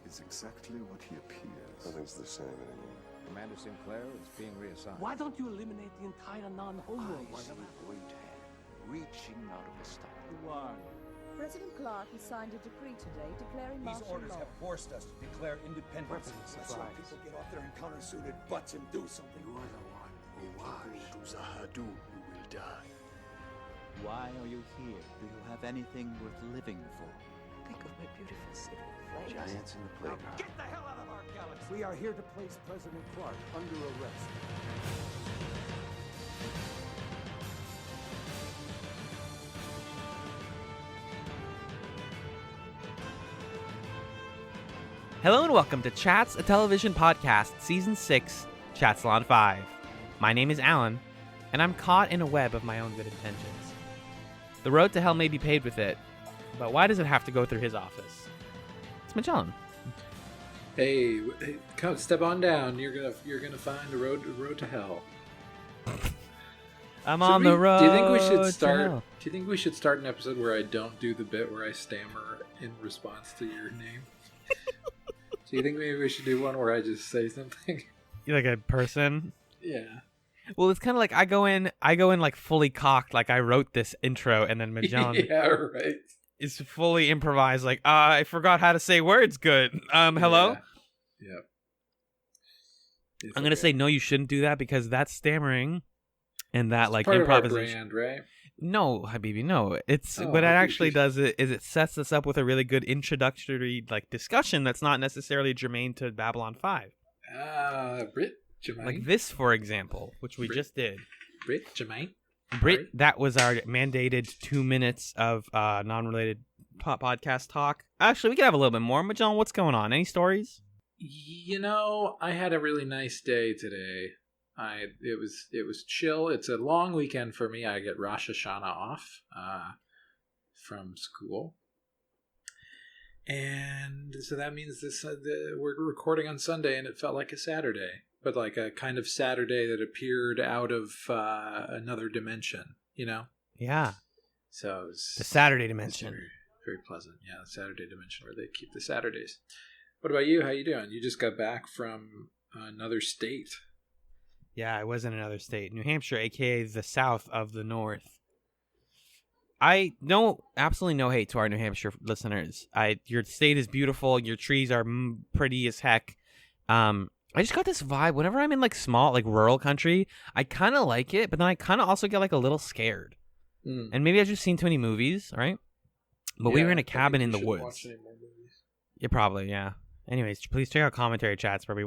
is exactly what he appears. Nothing's the same anymore. Commander Sinclair is being reassigned. Why don't you eliminate the entire non-homo? I see a great hand reaching out of the star. You are. President Clark has signed a decree today declaring These martial orders law. have forced us to declare independence. Weapons So supplies. people get off their encounter-suited butts and do something. You are the one who was to Zahadu who will die. Why are you here? Do you have anything worth living for? Think of my beautiful city of flames. Giants in the playground. Get the hell out of our galaxy! We are here to place President Clark under arrest. Hello and welcome to Chats, a television podcast, Season 6, Chatzylon 5. My name is Alan, and I'm caught in a web of my own good intentions. The road to hell may be paved with it, but why does it have to go through his office? It's Magellan. Hey, come step on down. You're gonna find a road to hell. I'm on the road. Do you think we should to start? hell. Do you think we should start an episode where I don't do the bit where I stammer in response to your name? Do you think maybe we should do one where I just say something? You're like a person? Yeah. Well, it's kind of like I go in like fully cocked, like I wrote this intro, and then Magellan Yeah, right. is fully improvised, like, I forgot how to say words good. Hello? Yeah. It's I'm going to say, no, you shouldn't do that because that's stammering and that, It's like, part improvisation. of our brand, right? No, Habibi, no. It's Oh, what it I actually appreciate- does is it sets us up with a really good introductory, like, discussion that's not necessarily germane to Babylon 5. Brit Jermaine. Like this, for example, which we Brit- just did. Brit Jermaine. Brit, Right. that was our mandated 2 minutes of non-related podcast talk. Actually, we could have a little bit more. Magellan, what's going on? Any stories? You know, I had a really nice day today. It was chill. It's a long weekend for me. I get Rosh Hashanah off from school, and so that means we're recording on Sunday, and it felt like a Saturday, but like a kind of Saturday that appeared out of another dimension. You know? Yeah, So it was the Saturday it's dimension. very, very pleasant. Yeah, the Saturday dimension where they keep the Saturdays. What about you? How you doing? You just got back from another state. Yeah, I was in another state, New Hampshire, aka the South of the North. I know absolutely no hate to our New Hampshire listeners. Your state is beautiful. Your trees are pretty as heck. I just got this vibe whenever I'm in like small, like rural country. I kind of like it, but then I kind of also get like a little scared. And maybe I've just seen too many movies, right? But we were in a cabin in the woods. Watch any more movies. Yeah, probably, yeah. Anyways, please check out commentary chats where we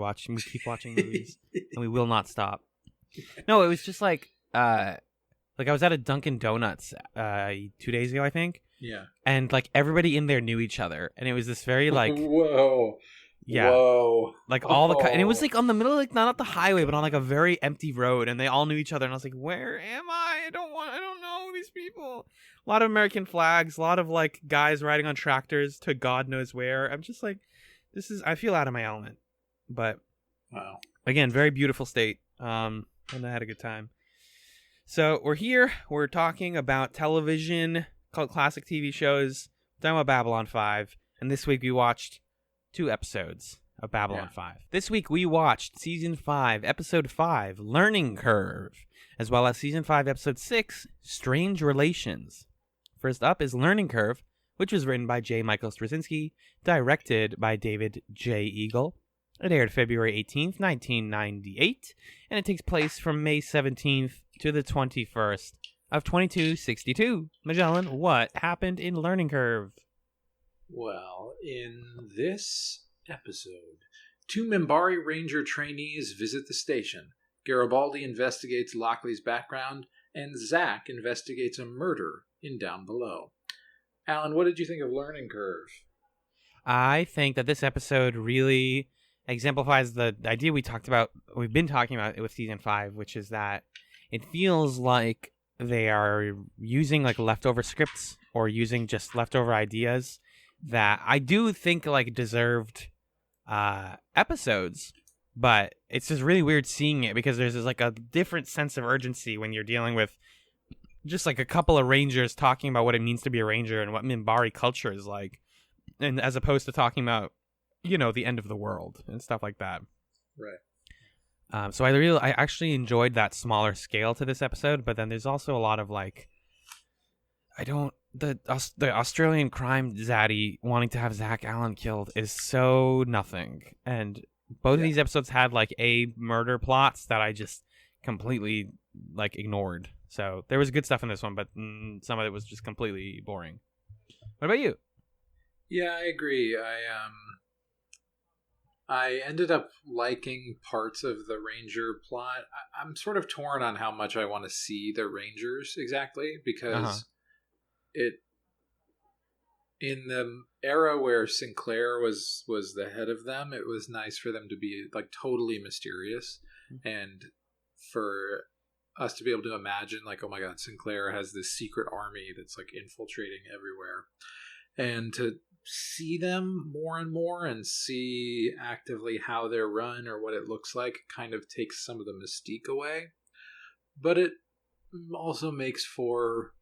keep watching movies, and we will not stop. No, it was just like I was at a Dunkin' Donuts 2 days ago, I think, Yeah. and like everybody in there knew each other, and it was this very like Whoa. yeah, Whoa. like all the and it was like on the middle, like not the highway, but on like a very empty road, and they all knew each other, and I was like, where am I? I don't know these people. A lot of American flags, a lot of like guys riding on tractors to God knows where. I'm just like, I feel out of my element, but Wow. again, very beautiful state. And I had a good time. So we're here. We're talking about television, called classic TV shows. We're talking about Babylon 5. And this week we watched 2 episodes of Babylon 5. This week we watched Season 5, Episode 5, Learning Curve, as well as Season 5, Episode 6, Strange Relations. First up is Learning Curve, which was written by J. Michael Straczynski, directed by David J. Eagle. It aired February 18th, 1998, and it takes place from May 17th to the 21st of 2262. Magellan, what happened in Learning Curve? Well, in this episode, 2 Mimbari Ranger trainees visit the station. Garibaldi investigates Lockley's background, and Zack investigates a murder in Down Below. Alan, what did you think of Learning Curve? I think that this episode really exemplifies the idea we've been talking about with Season 5, which is that it feels like they are using like leftover scripts or using just leftover ideas that I do think like deserved episodes, but it's just really weird seeing it because there's like a different sense of urgency when you're dealing with just like a couple of rangers talking about what it means to be a ranger and what Minbari culture is like, and as opposed to talking about the end of the world and stuff like that. Right. So I actually enjoyed that smaller scale to this episode, but then there's also a lot of like, the Australian crime zaddy wanting to have Zach Allen killed is so nothing, and both of these episodes had like a murder plots that I just completely like ignored. So there was good stuff in this one, but some of it was just completely boring. What about you? Yeah, I agree. I ended up liking parts of the Ranger plot. I'm sort of torn on how much I want to see the Rangers exactly, because in the era where Sinclair was the head of them, it was nice for them to be like totally mysterious, and for us to be able to imagine like, oh my god, Sinclair has this secret army that's like infiltrating everywhere, and to see them more and more and see actively how they're run or what it looks like kind of takes some of the mystique away, but it also makes for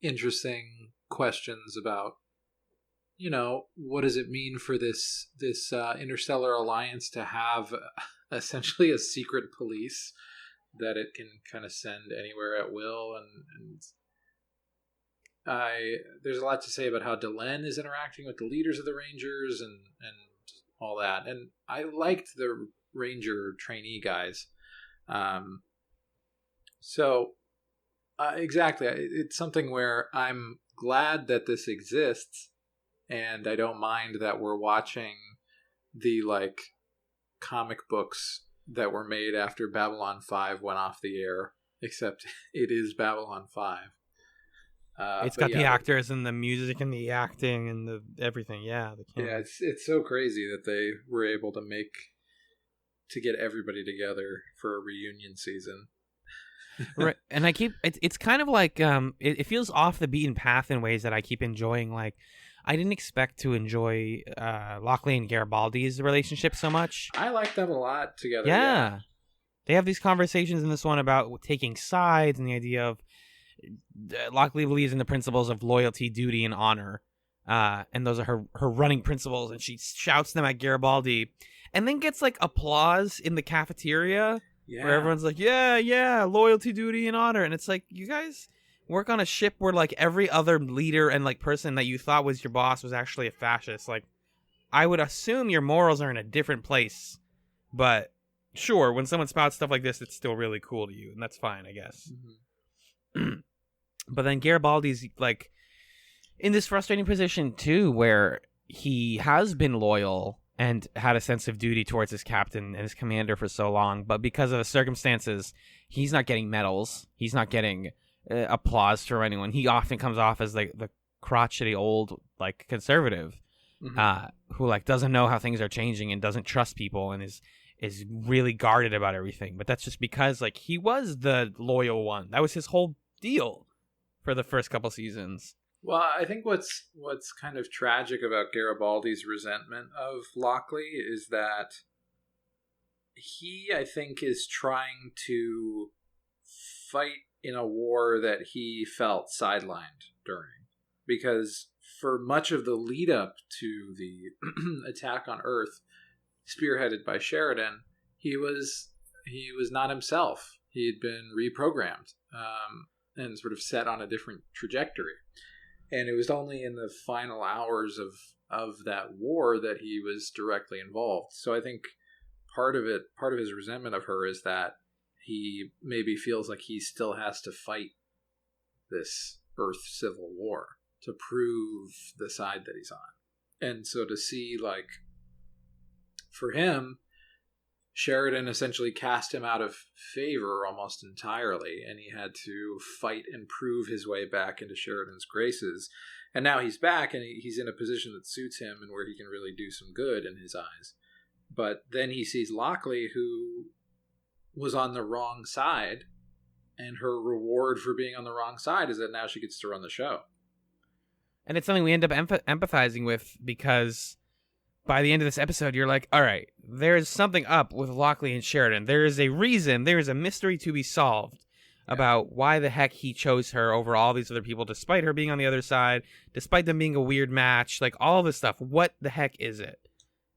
interesting questions about, what does it mean for this interstellar alliance to have essentially a secret police that it can kind of send anywhere at will, and there's a lot to say about how Delenn is interacting with the leaders of the Rangers and all that. And I liked the Ranger trainee guys. Exactly. It's something where I'm glad that this exists, and I don't mind that we're watching the like comic books that were made after Babylon 5 went off the air, except it is Babylon 5. It's got the actors and the music and the acting and the everything. Yeah, it's so crazy that they were able to get everybody together for a reunion season. Right, and it's kind of like it feels off the beaten path in ways that I keep enjoying. Like, I didn't expect to enjoy Lockley and Garibaldi's relationship so much. I like them a lot together. Yeah, they have these conversations in this one about taking sides and the idea of Lockley believes in the principles of loyalty, duty, and honor, and those are her running principles, and she shouts them at Garibaldi, and then gets like applause in the cafeteria. Yeah. Where everyone's like, yeah, loyalty, duty, and honor. And it's like, you guys work on a ship where like every other leader and like person that you thought was your boss was actually a fascist. Like, I would assume your morals are in a different place. But sure, when someone spouts stuff like this, it's still really cool to you. And that's fine, I guess. Mm-hmm. But then Garibaldi's like in this frustrating position too, where he has been loyal and had a sense of duty towards his captain and his commander for so long, but because of the circumstances, he's not getting medals. He's not getting applause from anyone. He often comes off as like the crotchety old like conservative, who like doesn't know how things are changing and doesn't trust people and is really guarded about everything. But that's just because like he was the loyal one. That was his whole deal for the first couple seasons. Well, I think what's kind of tragic about Garibaldi's resentment of Lockley is that he, I think, is trying to fight in a war that he felt sidelined during. Because for much of the lead up to the attack on Earth, spearheaded by Sheridan, he was not himself. He had been reprogrammed and sort of set on a different trajectory. And it was only in the final hours of that war that he was directly involved. So I think part of his resentment of her is that he maybe feels like he still has to fight this Earth civil war to prove the side that he's on. And so to see, like, for him, Sheridan essentially cast him out of favor almost entirely, and he had to fight and prove his way back into Sheridan's graces. And now he's back, and he's in a position that suits him and where he can really do some good in his eyes. But then he sees Lockley, who was on the wrong side, and her reward for being on the wrong side is that now she gets to run the show. And it's something we end up empathizing with, because by the end of this episode, you're like, all right, there's something up with Lockley and Sheridan. There is a reason, there is a mystery to be solved about why the heck he chose her over all these other people, despite her being on the other side, despite them being a weird match, like all this stuff. What the heck is it?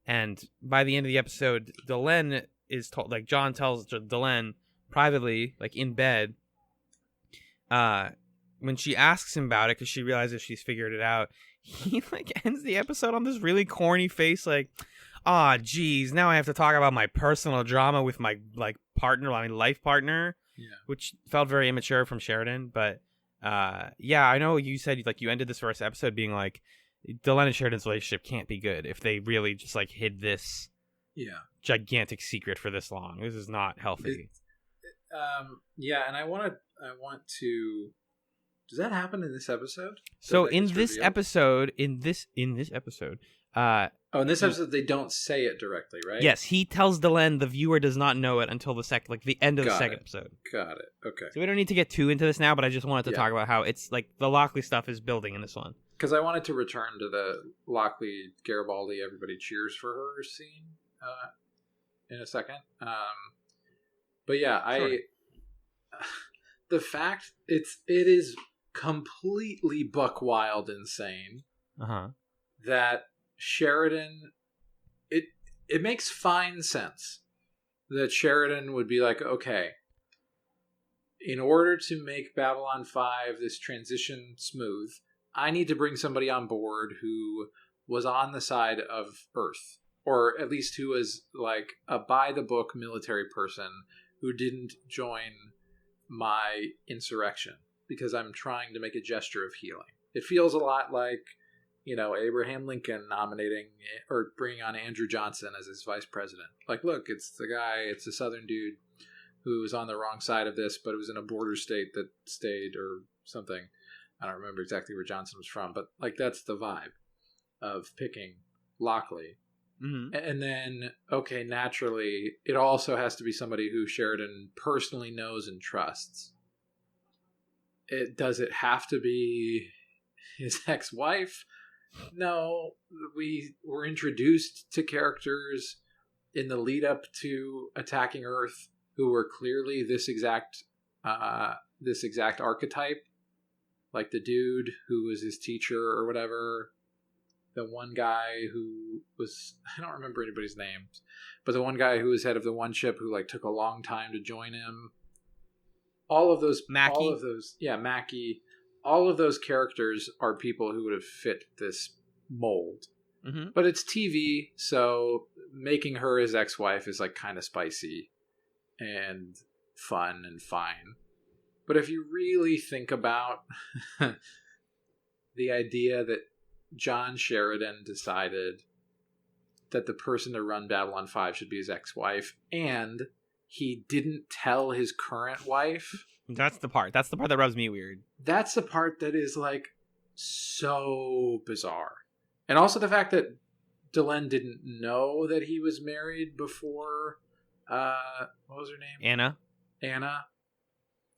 And by the end of the episode, Delenn is told, like John tells Delenn privately, like in bed, when she asks him about it because she realizes she's figured it out, he like ends the episode on this really corny face, like, "Ah, geez, now I have to talk about my personal drama with my like partner, life partner," which felt very immature from Sheridan. But yeah, I know you said like you ended this first episode being like, Delenn and Sheridan's relationship can't be good if they really just like hid this gigantic secret for this long. This is not healthy. Yeah, and I want to. Does that happen in this episode? So in this episode, in this episode, in this episode they don't say it directly, right? Yes, he tells Delenn the viewer does not know it until the end of the second episode. Got it. Okay. So we don't need to get too into this now, but I just wanted to talk about how it's like the Lockley stuff is building in this one. Because I wanted to return to the Lockley Garibaldi everybody cheers for her scene in a second. But yeah, sure. The fact it is completely buck wild insane that Sheridan, it makes fine sense that Sheridan would be like, okay, in order to make Babylon 5 this transition smooth, I need to bring somebody on board who was on the side of Earth, or at least who was like a by-the-book military person who didn't join my insurrection because I'm trying to make a gesture of healing. It feels a lot like, Abraham Lincoln nominating or bringing on Andrew Johnson as his vice president. Like, look, it's the Southern dude who was on the wrong side of this, but it was in a border state that stayed or something. I don't remember exactly where Johnson was from, but like that's the vibe of picking Lockley. Mm-hmm. And then, okay, naturally, it also has to be somebody who Sheridan personally knows and trusts. Does it have to be his ex-wife? No, we were introduced to characters in the lead up to attacking Earth who were clearly this exact archetype. Like the dude who was his teacher or whatever. The one guy who was, I don't remember anybody's names, but the one guy who was head of the one ship who like took a long time to join him. Mackie. All of those characters are people who would have fit this mold. Mm-hmm. But it's TV, so making her his ex-wife is like kind of spicy and fun and fine. But if you really think about the idea that John Sheridan decided that the person to run Babylon 5 should be his ex-wife, and he didn't tell his current wife. That's the part that rubs me weird. That's the part that is like so bizarre. And also the fact that Delenn didn't know that he was married before, what was her name? Anna.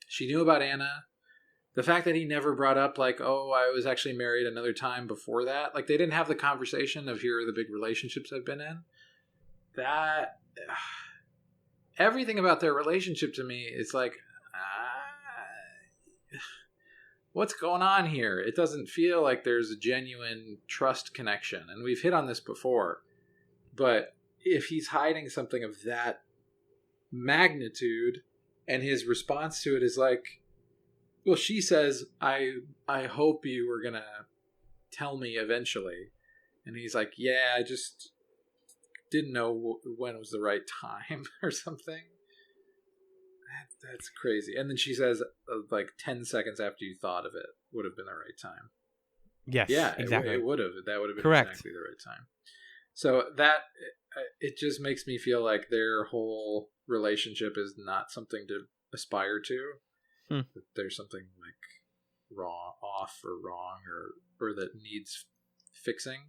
She knew about Anna. The fact that he never brought up, like, oh, I was actually married another time before that. Like, they didn't have the conversation of here are the big relationships I've been in. That, everything about their relationship to me is like, what's going on here? It doesn't feel like there's a genuine trust connection. And we've hit on this before. But if he's hiding something of that magnitude, and his response to it is like, well, she says, I hope you were going to tell me eventually. And he's like, yeah, I just didn't know when was the right time or something. That's crazy. And then she says, like 10 seconds after you thought of it would have been the right time. Yes, yeah, exactly. It would have. That would have been correct. Exactly the right time. So that, it just makes me feel like their whole relationship is not something to aspire to. That there's something like off or wrong or that needs fixing.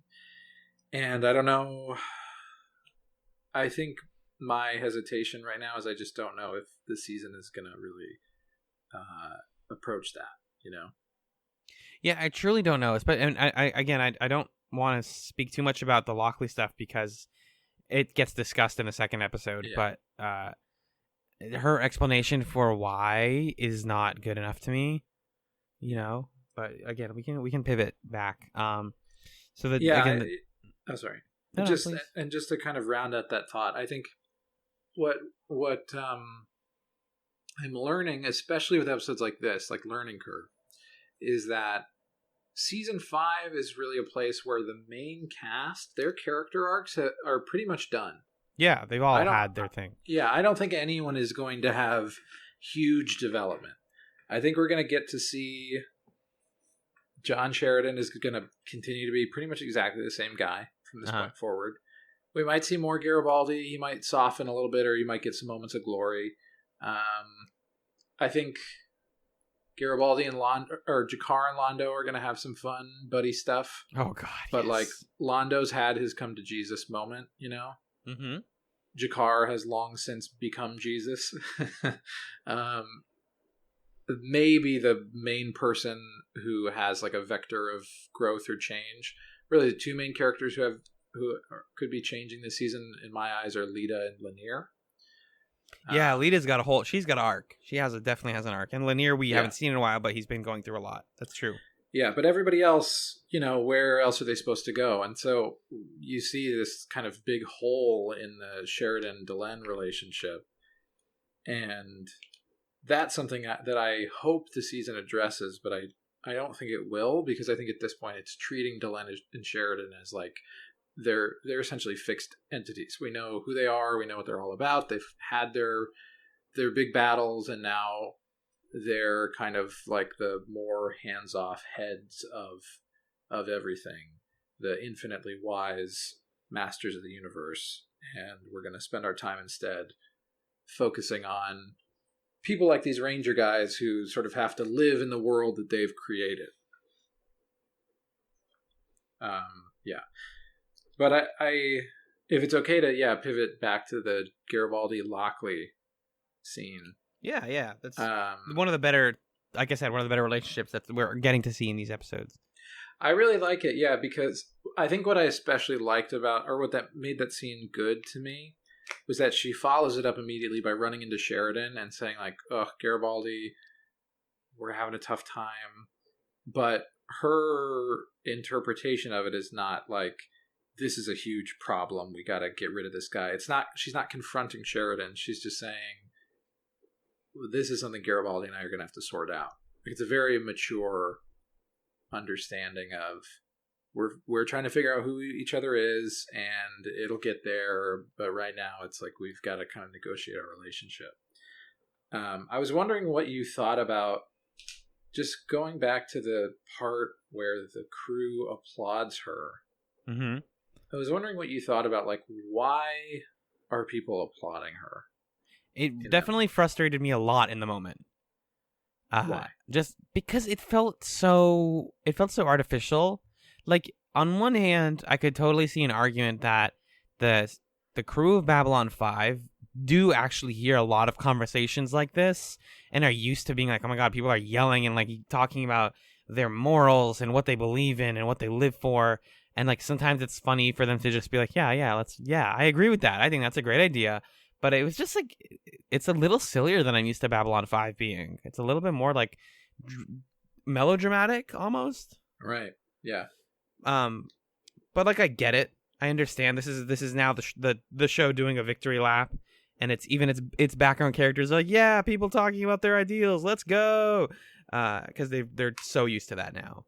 And I don't know. I think my hesitation right now is I just don't know if the season is going to really approach that, Yeah, I truly don't know. And I don't want to speak too much about the Lockley stuff because it gets discussed in the second episode. Yeah. But her explanation for why is not good enough to me, But again, we can pivot back. Sorry. No, just please. and just to kind of round out that thought, I think what I'm learning, especially with episodes like this, like Learning Curve, is that season 5 is really a place where the main cast, their character arcs are pretty much done. Yeah, they've all had their thing. Yeah, I don't think anyone is going to have huge development. I think we're going to get to see John Sheridan is going to continue to be pretty much exactly the same guy from this point forward. We might see more Garibaldi. He might soften a little bit, or you might get some moments of glory. I think Garibaldi and Jakar and Londo are going to have some fun buddy stuff. Oh God! But like Londo's had his come to Jesus moment, you know. Mm-hmm. Jakar has long since become Jesus. Maybe the main person who has like a vector of growth or change. Really, the two main characters who could be changing this season, in my eyes, are Lita and Lanier. Yeah, Lita's got she's got an arc. She definitely has an arc. And Lanier, we haven't seen in a while, but he's been going through a lot. That's true. Yeah, but everybody else, where else are they supposed to go? And so you see this kind of big hole in the Sheridan-Delenn relationship. And that's something that I hope the season addresses, but I don't think it will, because I think at this point it's treating Delenn and Sheridan as like they're essentially fixed entities. We know who they are, we know what they're all about. They've had their big battles, and now they're kind of like the more hands-off heads of everything, the infinitely wise masters of the universe. And we're going to spend our time instead focusing on people like these Ranger guys who sort of have to live in the world that they've created. Yeah. But I if it's okay to, pivot back to the Garibaldi-Lockley scene. Yeah. That's one of the better, like I said, one of the better relationships that we're getting to see in these episodes. I really like it, yeah, because I think what I especially liked about, or what that made that scene good to me, was that she follows it up immediately by running into Sheridan and saying like, "Oh, Garibaldi, we're having a tough time." But her interpretation of it is not like, this is a huge problem, we gotta get rid of this guy. She's not confronting Sheridan. She's just saying, this is something Garibaldi and I are gonna have to sort out. It's a very mature understanding of we're trying to figure out who each other is, and it'll get there, but right now it's like we've got to kind of negotiate our relationship. I was wondering what you thought about just going back to the part where the crew applauds her. Mm-hmm. I was wondering what you thought about, like, why are people applauding her? It definitely frustrated me a lot in the moment. Why? Just because it felt so artificial. Like, on one hand, I could totally see an argument that the crew of Babylon 5 do actually hear a lot of conversations like this and are used to being like, oh my God, people are yelling and like talking about their morals and what they believe in and what they live for. And like sometimes it's funny for them to just be like, yeah, I agree with that. I think that's a great idea. But it was just like, it's a little sillier than I'm used to Babylon 5 being. It's a little bit more like melodramatic almost. Right. Yeah. But like I get it. I understand this is now the show doing a victory lap, and its background characters are like, yeah, people talking about their ideals, let's go, because they're so used to that now.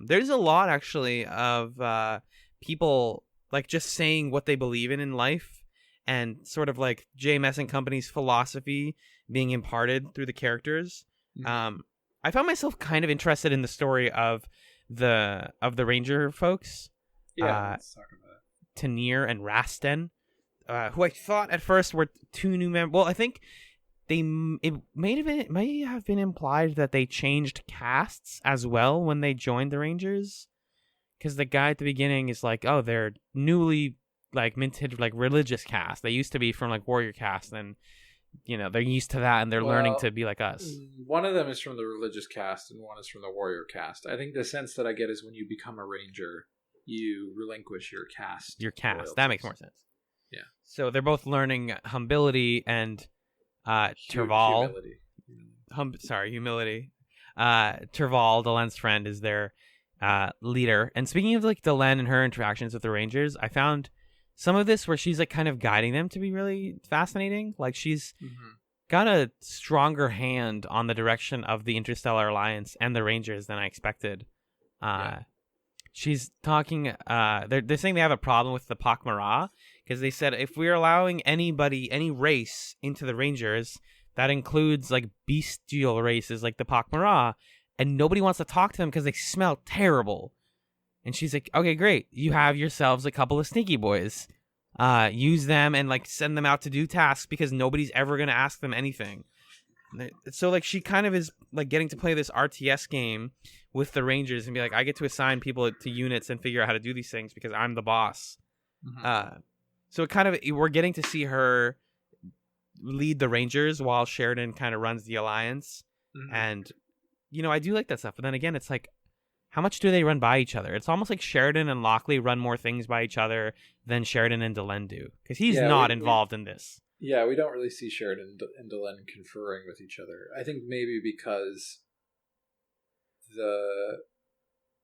There's a lot actually of people like just saying what they believe in life, and sort of like JMS and Company's philosophy being imparted through the characters. Mm-hmm. I found myself kind of interested in the story of the Ranger folks. Yeah, let's talk about it. Tanir and Rasten, who I thought at first were two new members. Well, I think it may have been implied that they changed casts as well when they joined the Rangers, because the guy at the beginning is like, oh, they're newly like minted like religious cast. They used to be from like warrior cast, and they're used to that, and they're learning to be like us. One of them is from the religious cast, and one is from the warrior cast. I think the sense that I get is when you become a ranger, you relinquish your caste. That makes more sense. Yeah. So they're both learning humility and Terval. Humility. Humility. Terval, Delenn's friend, is their leader. And speaking of like Delenn and her interactions with the Rangers, I found some of this where she's like kind of guiding them to be really fascinating. Like she's got a stronger hand on the direction of the Interstellar Alliance and the Rangers than I expected. She's talking. They're saying they have a problem with the Pakmara because they said if we're allowing any race into the Rangers, that includes like bestial races like the Pakmara, and nobody wants to talk to them because they smell terrible. And she's like, okay, great. You have yourselves a couple of sneaky boys. Use them and like send them out to do tasks because nobody's ever going to ask them anything. So like she kind of is like getting to play this RTS game with the Rangers and be like, I get to assign people to units and figure out how to do these things because I'm the boss. So it kind of, we're getting to see her lead the Rangers while Sheridan kind of runs the Alliance. And, you know, I do like that stuff. But then again, it's like, how much do they run by each other? It's almost like Sheridan and Lockley run more things by each other than Sheridan and Delenn do. Because he's not involved in this. Yeah, we don't really see Sheridan and Delenn conferring with each other. I think maybe because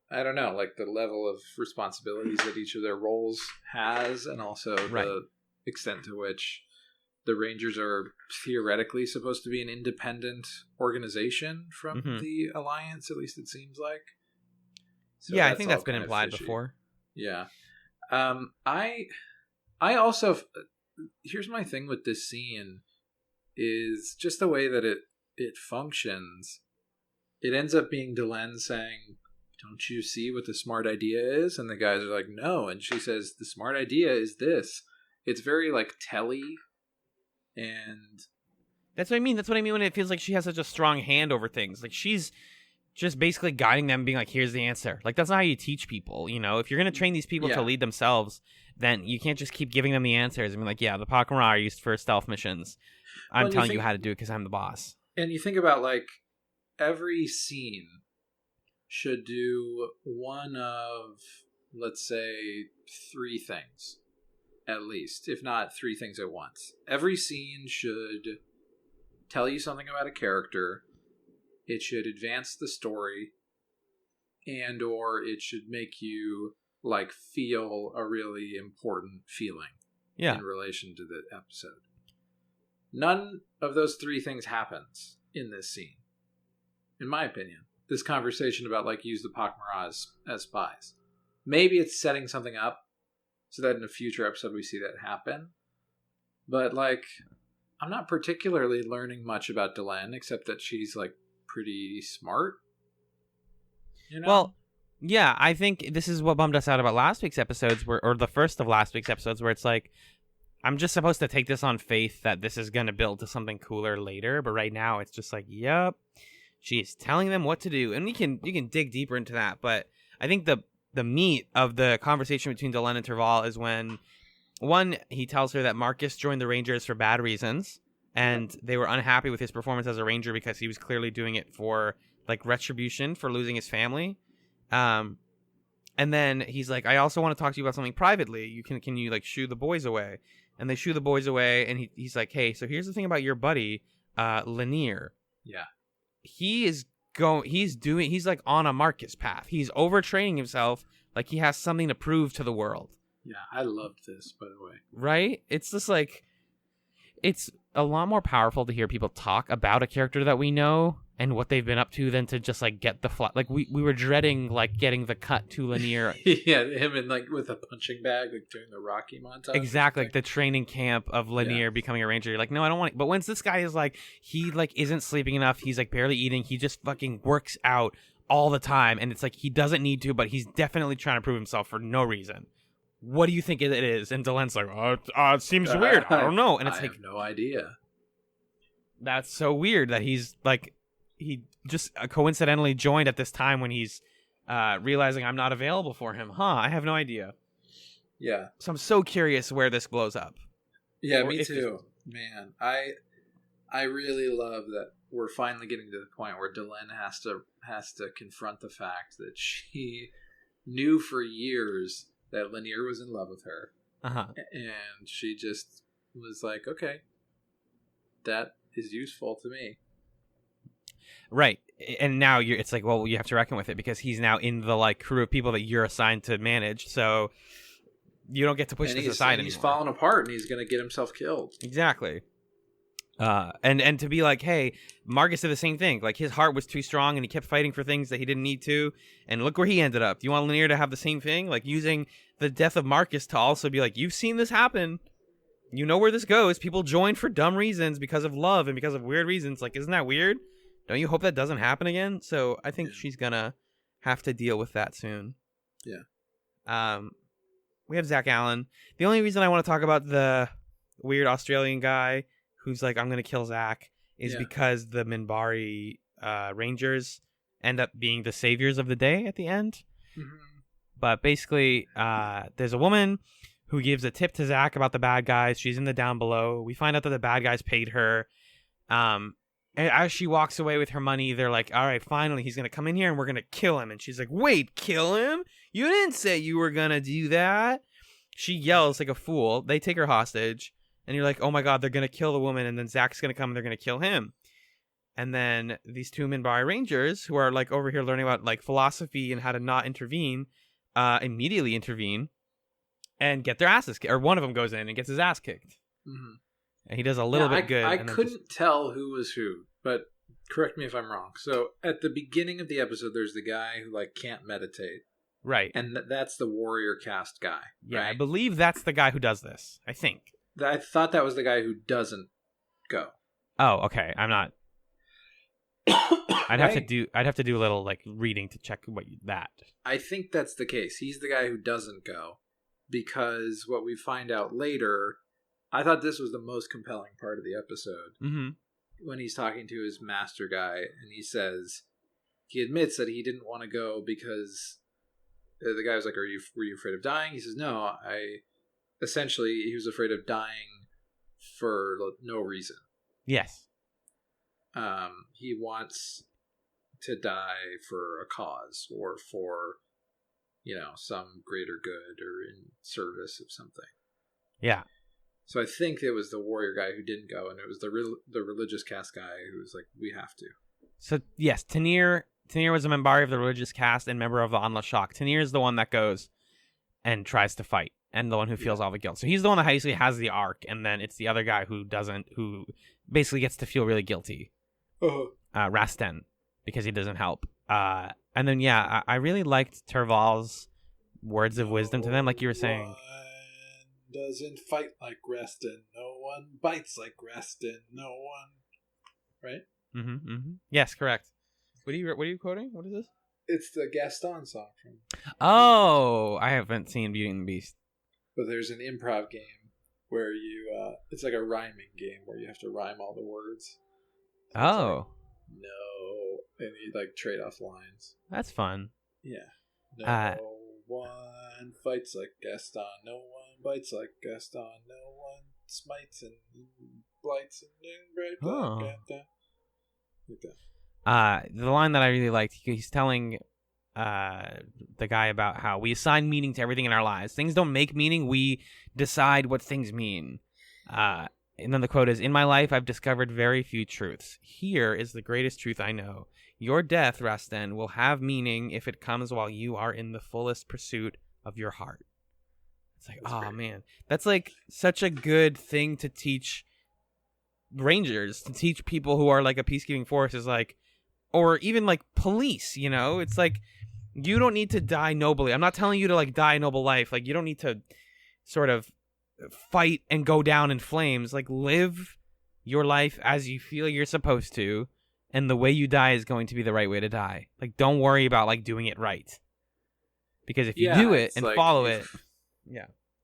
I don't know, like the level of responsibilities that each of their roles has, and also the extent to which the Rangers are theoretically supposed to be an independent organization from the Alliance, at least it seems like. So yeah, I think that's been implied before. Yeah. I also, here's my thing with this scene, is just the way that it functions. It ends up being Delenn saying, don't you see what the smart idea is? And the guys are like, no. And she says, the smart idea is this. It's very like telly. And that's what I mean. That's what I mean when it feels like she has such a strong hand over things. Like she's just basically guiding them, being like, here's the answer. Like that's not how you teach people. You know, if you're going to train these people to lead themselves, then you can't just keep giving them the answers and be like, yeah, the Pakmara are used for stealth missions. I'm telling you how to do it because I'm the boss. And you think about like every scene should do one of, let's say, 3 things at least, if not 3 things at once. Every scene should tell you something about a character. It should advance the story, and or it should make you like feel a really important feeling in relation to the episode. None of those 3 things happens in this scene, in my opinion. This conversation about like use the Pakmara as spies. Maybe it's setting something up so that in a future episode we see that happen. But like, I'm not particularly learning much about Delenn except that she's like pretty smart. You know? Well, yeah, I think this is what bummed us out about last week's episodes, or the first of last week's episodes, where it's like, I'm just supposed to take this on faith that this is going to build to something cooler later, but right now it's just like, yep, she's telling them what to do, and you can dig deeper into that. But I think the meat of the conversation between Delenn and Terval is when, one, he tells her that Marcus joined the Rangers for bad reasons, and they were unhappy with his performance as a Ranger because he was clearly doing it for like retribution for losing his family. And then he's like, I also want to talk to you about something privately. Can you like shoo the boys away? And they shoo the boys away, and he's like, hey, so here's the thing about your buddy, Lanier. Yeah. He's like on a Marcus path. He's overtraining himself like he has something to prove to the world. Yeah, I loved this, by the way. Right? It's just like, it's a lot more powerful to hear people talk about a character that we know and what they've been up to than to just like get the flat. Like we were dreading like getting the cut to Lanier. Yeah, him and like with a punching bag, like during the Rocky montage. Exactly, like the training camp of Lanier becoming a Ranger. You're like, no, I don't want it. But once this guy is like, he like isn't sleeping enough, he's like barely eating, he just fucking works out all the time, and it's like he doesn't need to, but he's definitely trying to prove himself for no reason. What do you think it is? And Delenn's like, it seems weird. I don't know. And it's like, I have no idea. That's so weird that he's like, he just coincidentally joined at this time when he's realizing I'm not available for him. I have no idea. Yeah. So I'm so curious where this blows up. Yeah, me too. Man, I really love that we're finally getting to the point where Delenn has to confront the fact that she knew for years that Lanier was in love with her. And she just was like, okay, that is useful to me. Right. and now it's like, well, you have to reckon with it because he's now in the like crew of people that you're assigned to manage. So you don't get to push this aside anymore. He's falling apart, and he's going to get himself killed. Exactly. And to be like, hey, Marcus did the same thing. Like his heart was too strong, and he kept fighting for things that he didn't need to. And look where he ended up. Do you want Lanier to have the same thing? Like using the death of Marcus to also be like, you've seen this happen. You know where this goes. People join for dumb reasons because of love and because of weird reasons. Like, isn't that weird? Don't you hope that doesn't happen again? So I think she's gonna have to deal with that soon. Yeah. We have Zach Allen. The only reason I want to talk about the weird Australian guy who's like, I'm gonna kill Zach, is because the Minbari Rangers end up being the saviors of the day at the end. Mm-hmm. But basically, there's a woman who gives a tip to Zach about the bad guys. She's in the down below. We find out that the bad guys paid her. And as she walks away with her money, they're like, all right, finally, he's going to come in here and we're going to kill him. And she's like, wait, kill him? You didn't say you were going to do that. She yells like a fool. They take her hostage. And you're like, oh my God, they're going to kill the woman. And then Zach's going to come and they're going to kill him. And then these two Minbari Rangers who are like over here learning about like philosophy and how to not intervene, immediately intervene. And get their asses kicked. Or one of them goes in and gets his ass kicked. Mm-hmm. And he does a little bit good. I couldn't tell who was who, but correct me if I'm wrong. So at the beginning of the episode, there's the guy who like can't meditate. Right. And that's the warrior caste guy. Yeah, right? I believe that's the guy who does this. I think. I thought that was the guy who doesn't go. Oh, okay. I'm not. I'd have to do a little like reading to check that. I think that's the case. He's the guy who doesn't go. Because what we find out later, I thought this was the most compelling part of the episode. Mm-hmm. When he's talking to his master guy, and he admits that he didn't want to go because the guy was like, were you afraid of dying? He says, no, essentially, he was afraid of dying for no reason. Yes. He wants to die for a cause or for, some greater good or in service of something. Yeah. So I think it was the warrior guy who didn't go, and it was the religious caste guy who was like, we have to. So, yes, Tanir was a Minbari of the religious caste and member of the Anla Shak. Tanir is the one that goes and tries to fight, and the one who feels all the guilt. So he's the one that basically has the arc, and then it's the other guy who doesn't, who basically gets to feel really guilty. Rasten, because he doesn't help. And then, I really liked Terval's words of wisdom to them, like you were saying. No one doesn't fight like Rasten. No one bites like Rasten. No one. Right? Mm-hmm, mm-hmm. Yes, correct. What are you quoting? What is this? It's the Gaston song from. Oh, I haven't seen Beauty and the Beast. But there's an improv game where it's like a rhyming game where you have to rhyme all the words. Oh. Like, no. And you like trade off lines. That's fun. Yeah. No one fights like Gaston. No one bites like Gaston. No one smites and blights and bright. The line that I really liked, he's telling the guy about how we assign meaning to everything in our lives. Things don't make meaning. We decide what things mean. And then the quote is, in my life, I've discovered very few truths. Here is the greatest truth I know. Your death, Rasten, will have meaning if it comes while you are in the fullest pursuit of your heart. It's like, oh man, that's like such a good thing to teach Rangers, to teach people who are like a peacekeeping force is like, or even like police, it's like, you don't need to die nobly. I'm not telling you to like die a noble life. Like you don't need to sort of fight and go down in flames. Like live your life as you feel you're supposed to, and the way you die is going to be the right way to die. Like don't worry about like doing it right, because if you do it and like, follow it,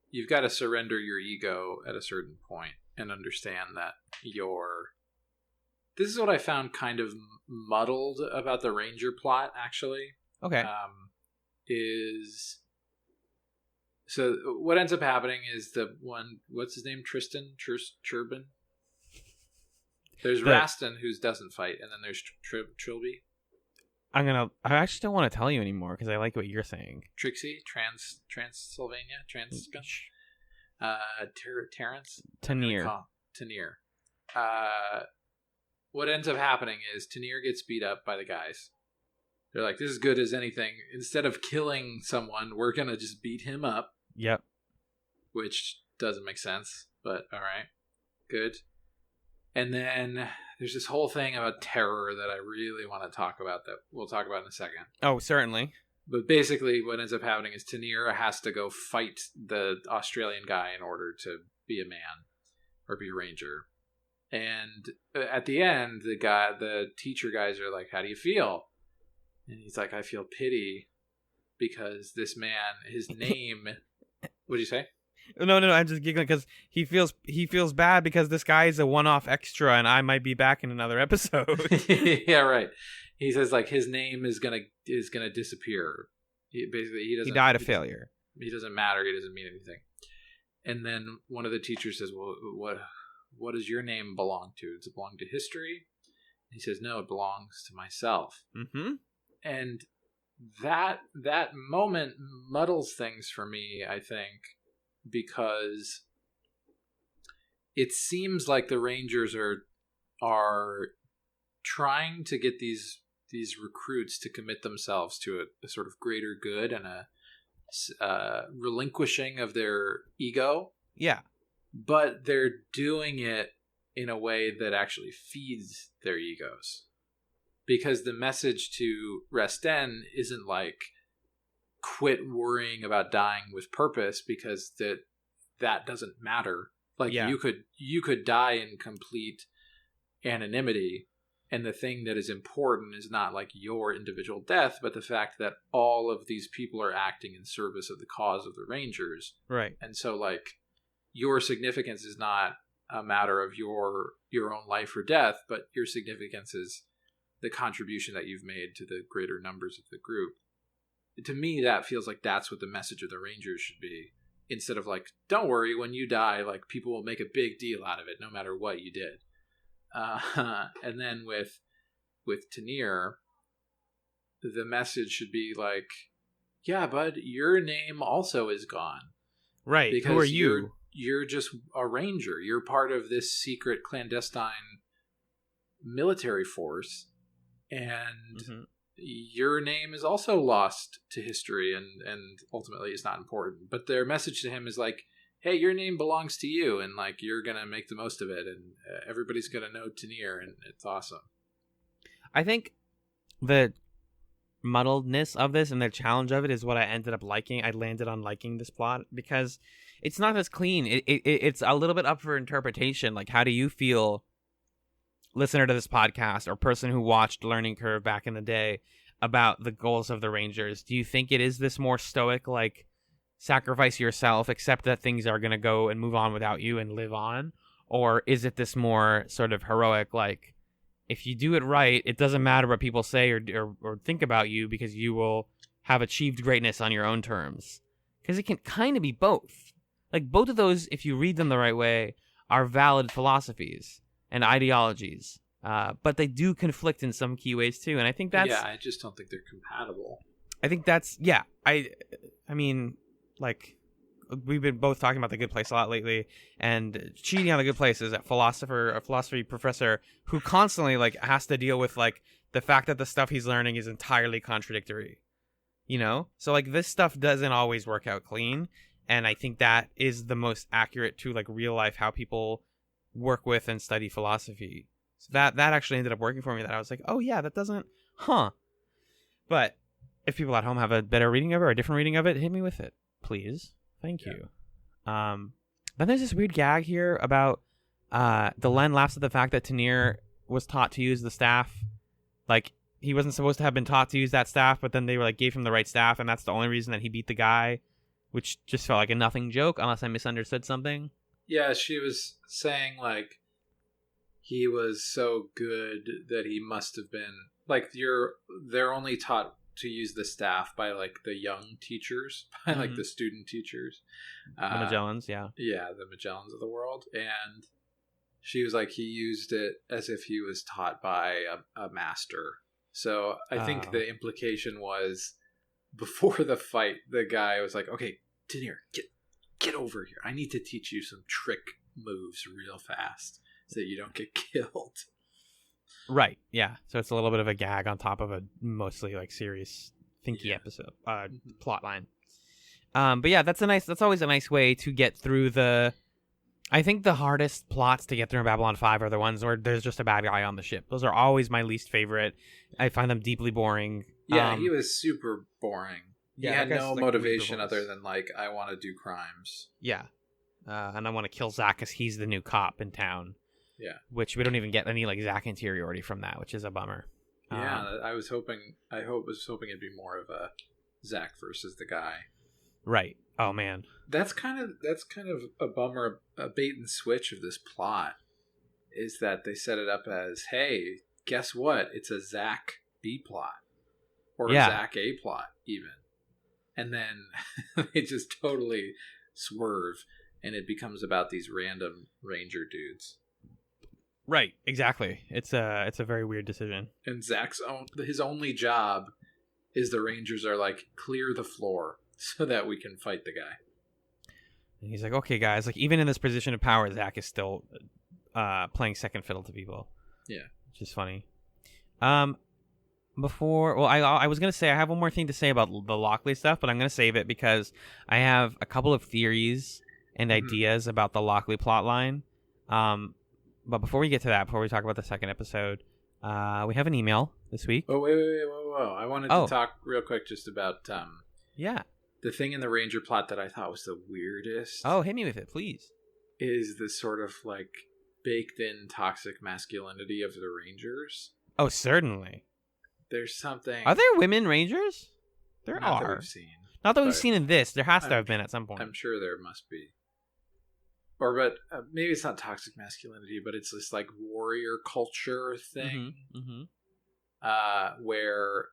you've got to surrender your ego at a certain point and understand that this is what I found kind of muddled about the Ranger plot, actually. Okay. So what ends up happening is the one, what's his name? Tristan? Turbin? There's Rasten, who doesn't fight, and then there's Trilby. I actually don't want to tell you anymore because I like what you're saying. Trixie? Transylvania? Terrence? Tanir. Tanir. what ends up happening is Tennille gets beat up by the guys. They're like, this is good as anything. Instead of killing someone, we're going to just beat him up. Yep. Which doesn't make sense, but all right. Good. And then there's this whole thing about terror that I really want to talk about that we'll talk about in a second. Oh, certainly. But basically what ends up happening is Tennille has to go fight the Australian guy in order to be a man or be a ranger. And at the end, the teacher guys are like, how do you feel? And he's like, I feel pity because this man, his name, what'd you say? No, I'm just giggling because he feels bad because this guy is a one-off extra and I might be back in another episode. Yeah, right. He says like his name is gonna disappear. He died a failure. He doesn't matter. He doesn't mean anything. And then one of the teachers says, well, what does your name belong to? Does it belong to history? And he says, no, it belongs to myself. Mm-hmm. And that moment muddles things for me, I think, because it seems like the Rangers are trying to get these recruits to commit themselves to a sort of greater good and a relinquishing of their ego. Yeah. But they're doing it in a way that actually feeds their egos. Because the message to Resten isn't like, quit worrying about dying with purpose, because that doesn't matter. Like, yeah. you could die in complete anonymity, and the thing that is important is not like your individual death, but the fact that all of these people are acting in service of the cause of the Rangers. Right. And so, like, your significance is not a matter of your own life or death, but your significance is the contribution that you've made to the greater numbers of the group. To me, that feels like that's what the message of the Rangers should be. Instead of like, don't worry, when you die, like, people will make a big deal out of it, no matter what you did. And then with Tennille, the message should be like, yeah, bud, your name also is gone. Right. Because who are you? You're just a ranger. You're part of this secret clandestine military force, and your name is also lost to history, and ultimately it's not important. But their message to him is like, hey, your name belongs to you, and like, you're gonna make the most of it, and everybody's gonna know Tennille, and it's awesome. I think the muddledness of this and the challenge of it is what I ended up liking. I landed on liking this plot because it's not as clean. It's a little bit up for interpretation. Like, how do you feel, listener to this podcast or person who watched Learning Curve back in the day, about the goals of the Rangers? Do you think it is this more stoic, like, sacrifice yourself, accept that things are going to go and move on without you and live on? Or is it this more sort of heroic, like, if you do it right, it doesn't matter what people say or think about you, because you will have achieved greatness on your own terms? Because it can kind of be both. Like, both of those, if you read them the right way, are valid philosophies and ideologies. But they do conflict in some key ways too. And I think that's... Yeah, I just don't think they're compatible. I think that's... Yeah. I mean, like, we've been both talking about The Good Place a lot lately, and cheating on The Good Place is a philosophy professor who constantly, like, has to deal with, like, the fact that the stuff he's learning is entirely contradictory. You know? So, like, this stuff doesn't always work out clean, and I think that is the most accurate to, like, real life, how people work with and study philosophy. So that actually ended up working for me, that I was like, oh yeah, that doesn't... Huh. But if people at home have a better reading of it or a different reading of it, hit me with it, please. Thank you. Then there's this weird gag here about the Len laughs at the fact that Tennille was taught to use the staff. Like, he wasn't supposed to have been taught to use that staff, but then they were like, gave him the right staff, and that's the only reason that he beat the guy, which just felt like a nothing joke, unless I misunderstood something. Yeah, she was saying, like, he was so good that he must have been... Like, they're only taught to use the staff by, like, the young teachers, by, like, the student teachers. The Magellans, yeah. Yeah, the Magellans of the world. And she was like, he used it as if he was taught by a master. So I think the implication was, before the fight, the guy was like, okay, Tennille, get over here. I need to teach you some trick moves real fast so that you don't get killed. Right. Yeah. So it's a little bit of a gag on top of a mostly like serious thinky episode plot line. But yeah, that's always a nice way to get through I think the hardest plots to get through in Babylon 5 are the ones where there's just a bad guy on the ship. Those are always my least favorite. I find them deeply boring. Yeah, he was super boring. He had no like, motivation other than like, I want to do crimes. Yeah. And I want to kill Zach because he's the new cop in town. Yeah. Which we don't even get any like Zach interiority from that, which is a bummer. Yeah, I was hoping it'd be more of a Zach versus the guy. Right. Oh man. That's kind of a bummer, a bait and switch of this plot is that they set it up as, hey, guess what? It's a Zach B plot. Or a Zach A plot, even. And then they just totally swerve, and it becomes about these random ranger dudes. Right, exactly. It's a very weird decision. And his only job is the rangers are like, clear the floor so that we can fight the guy. And he's like, okay, guys, like even in this position of power, Zach is still playing second fiddle to people. Yeah, which is funny. I was gonna say I have one more thing to say about the Lockley stuff, but I'm gonna save it because I have a couple of theories and ideas about the Lockley plotline. But before we get to that, before we talk about the second episode, we have an email this week. Oh wait, whoa! I wanted to talk real quick just about the thing in the Ranger plot that I thought was the weirdest. Oh, hit me with it, please. Is this sort of like baked in toxic masculinity of the Rangers? Oh, certainly. There's something. Are there women Rangers? There Not are. that we've seen. Not that we've seen in this. There has to have been at some point. I'm sure there must be. But maybe it's not toxic masculinity, but it's this like warrior culture thing, where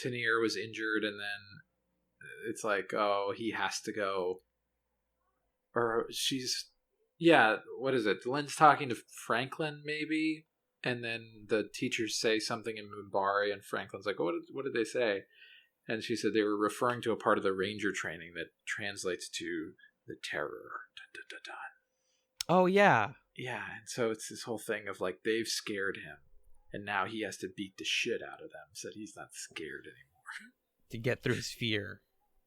Tanier was injured, and then it's like, oh, he has to go, or what is it? Lynn's talking to Franklin, maybe, and then the teachers say something in Minbari, and Franklin's like, oh, what did they say? And she said they were referring to a part of the Ranger training that translates to the terror. Dun, dun, dun, dun. Oh, yeah. Yeah, and so it's this whole thing of like they've scared him, and now he has to beat the shit out of them so that he's not scared anymore. To get through his fear.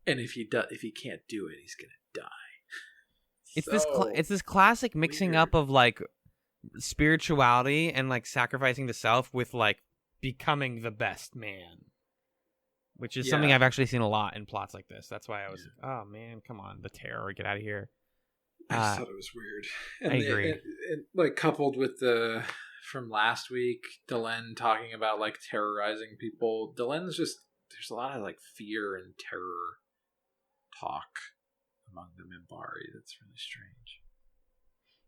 And if he can't do it, he's gonna die. It's this classic mixing up of like spirituality and like sacrificing the self with like becoming the best man, which is something I've actually seen a lot in plots like this. That's why I was like, oh man, come on, the terror, get out of here. I just thought it was weird. And I agree. And like coupled with the from last week, Delenn talking about like terrorizing people. Delenn's just there's a lot of like fear and terror talk among the Minbari. That's really strange.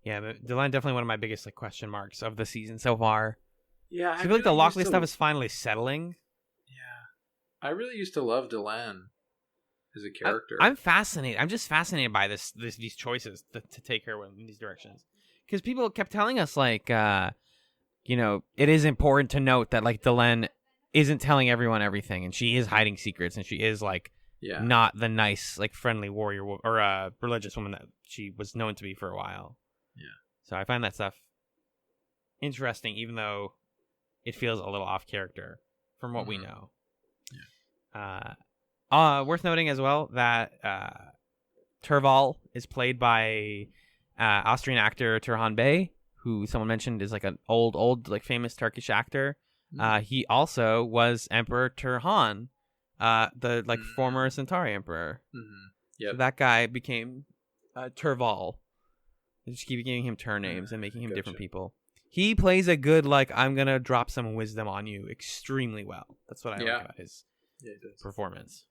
Yeah, but Delenn definitely one of my biggest like question marks of the season so far. Yeah, I feel like the Lockley stuff is finally settling. Yeah, I really used to love Delenn as a character. I'm fascinated. I'm just fascinated by these choices to take her in these directions. Because people kept telling us, like, it is important to note that, like, Delenn isn't telling everyone everything, and she is hiding secrets, and she is, like, not the nice, like, friendly warrior or religious woman that she was known to be for a while. Yeah. So I find that stuff interesting, even though it feels a little off character from what we know. Yeah. Worth noting as well that Turval is played by Austrian actor Turhan Bey, who someone mentioned is like an old like famous Turkish actor. He also was Emperor Turhan, the like former Centauri emperor. Yeah, so that guy became Turval. They just keep giving him turn names and making him different people. He plays a good like I'm gonna drop some wisdom on you extremely well. That's what I like about his performance.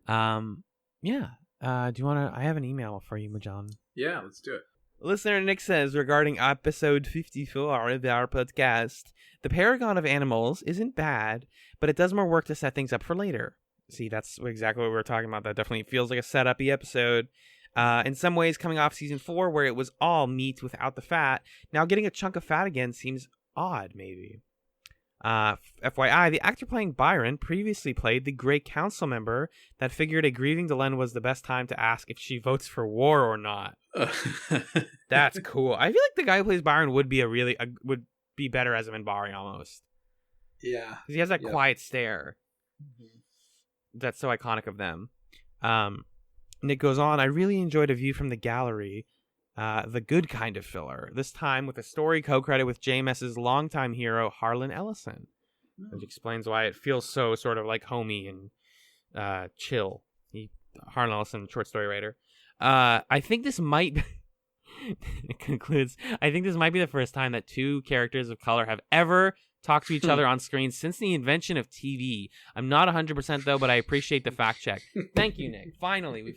Do you want to? I have an email for you, Majan. Yeah, let's do it. Listener Nick says regarding episode 54 of our podcast, the Paragon of Animals isn't bad, but it does more work to set things up for later. See, that's exactly what we were talking about. That definitely feels like a setup-y episode. In some ways, coming off season 4, where it was all meat without the fat, now getting a chunk of fat again seems odd, maybe. FYI, the actor playing Byron previously played the Grey Council member that figured a grieving Delenn was the best time to ask if she votes for war or not. That's cool. I feel like the guy who plays Byron would be would be better as a Minbari almost. Yeah. 'Cause he has that quiet stare. That's so iconic of them. Nick goes on, I really enjoyed A View from the Gallery, the good kind of filler, this time with a story co-credit with JMS's longtime hero, Harlan Ellison, which explains why it feels so sort of like homey and chill. Harlan Ellison, short story writer. I think this might... it concludes, I think this might be the first time that two characters of color have ever talked to each other on screen since the invention of TV. I'm not 100% though, but I appreciate the fact check. Thank you, Nick. We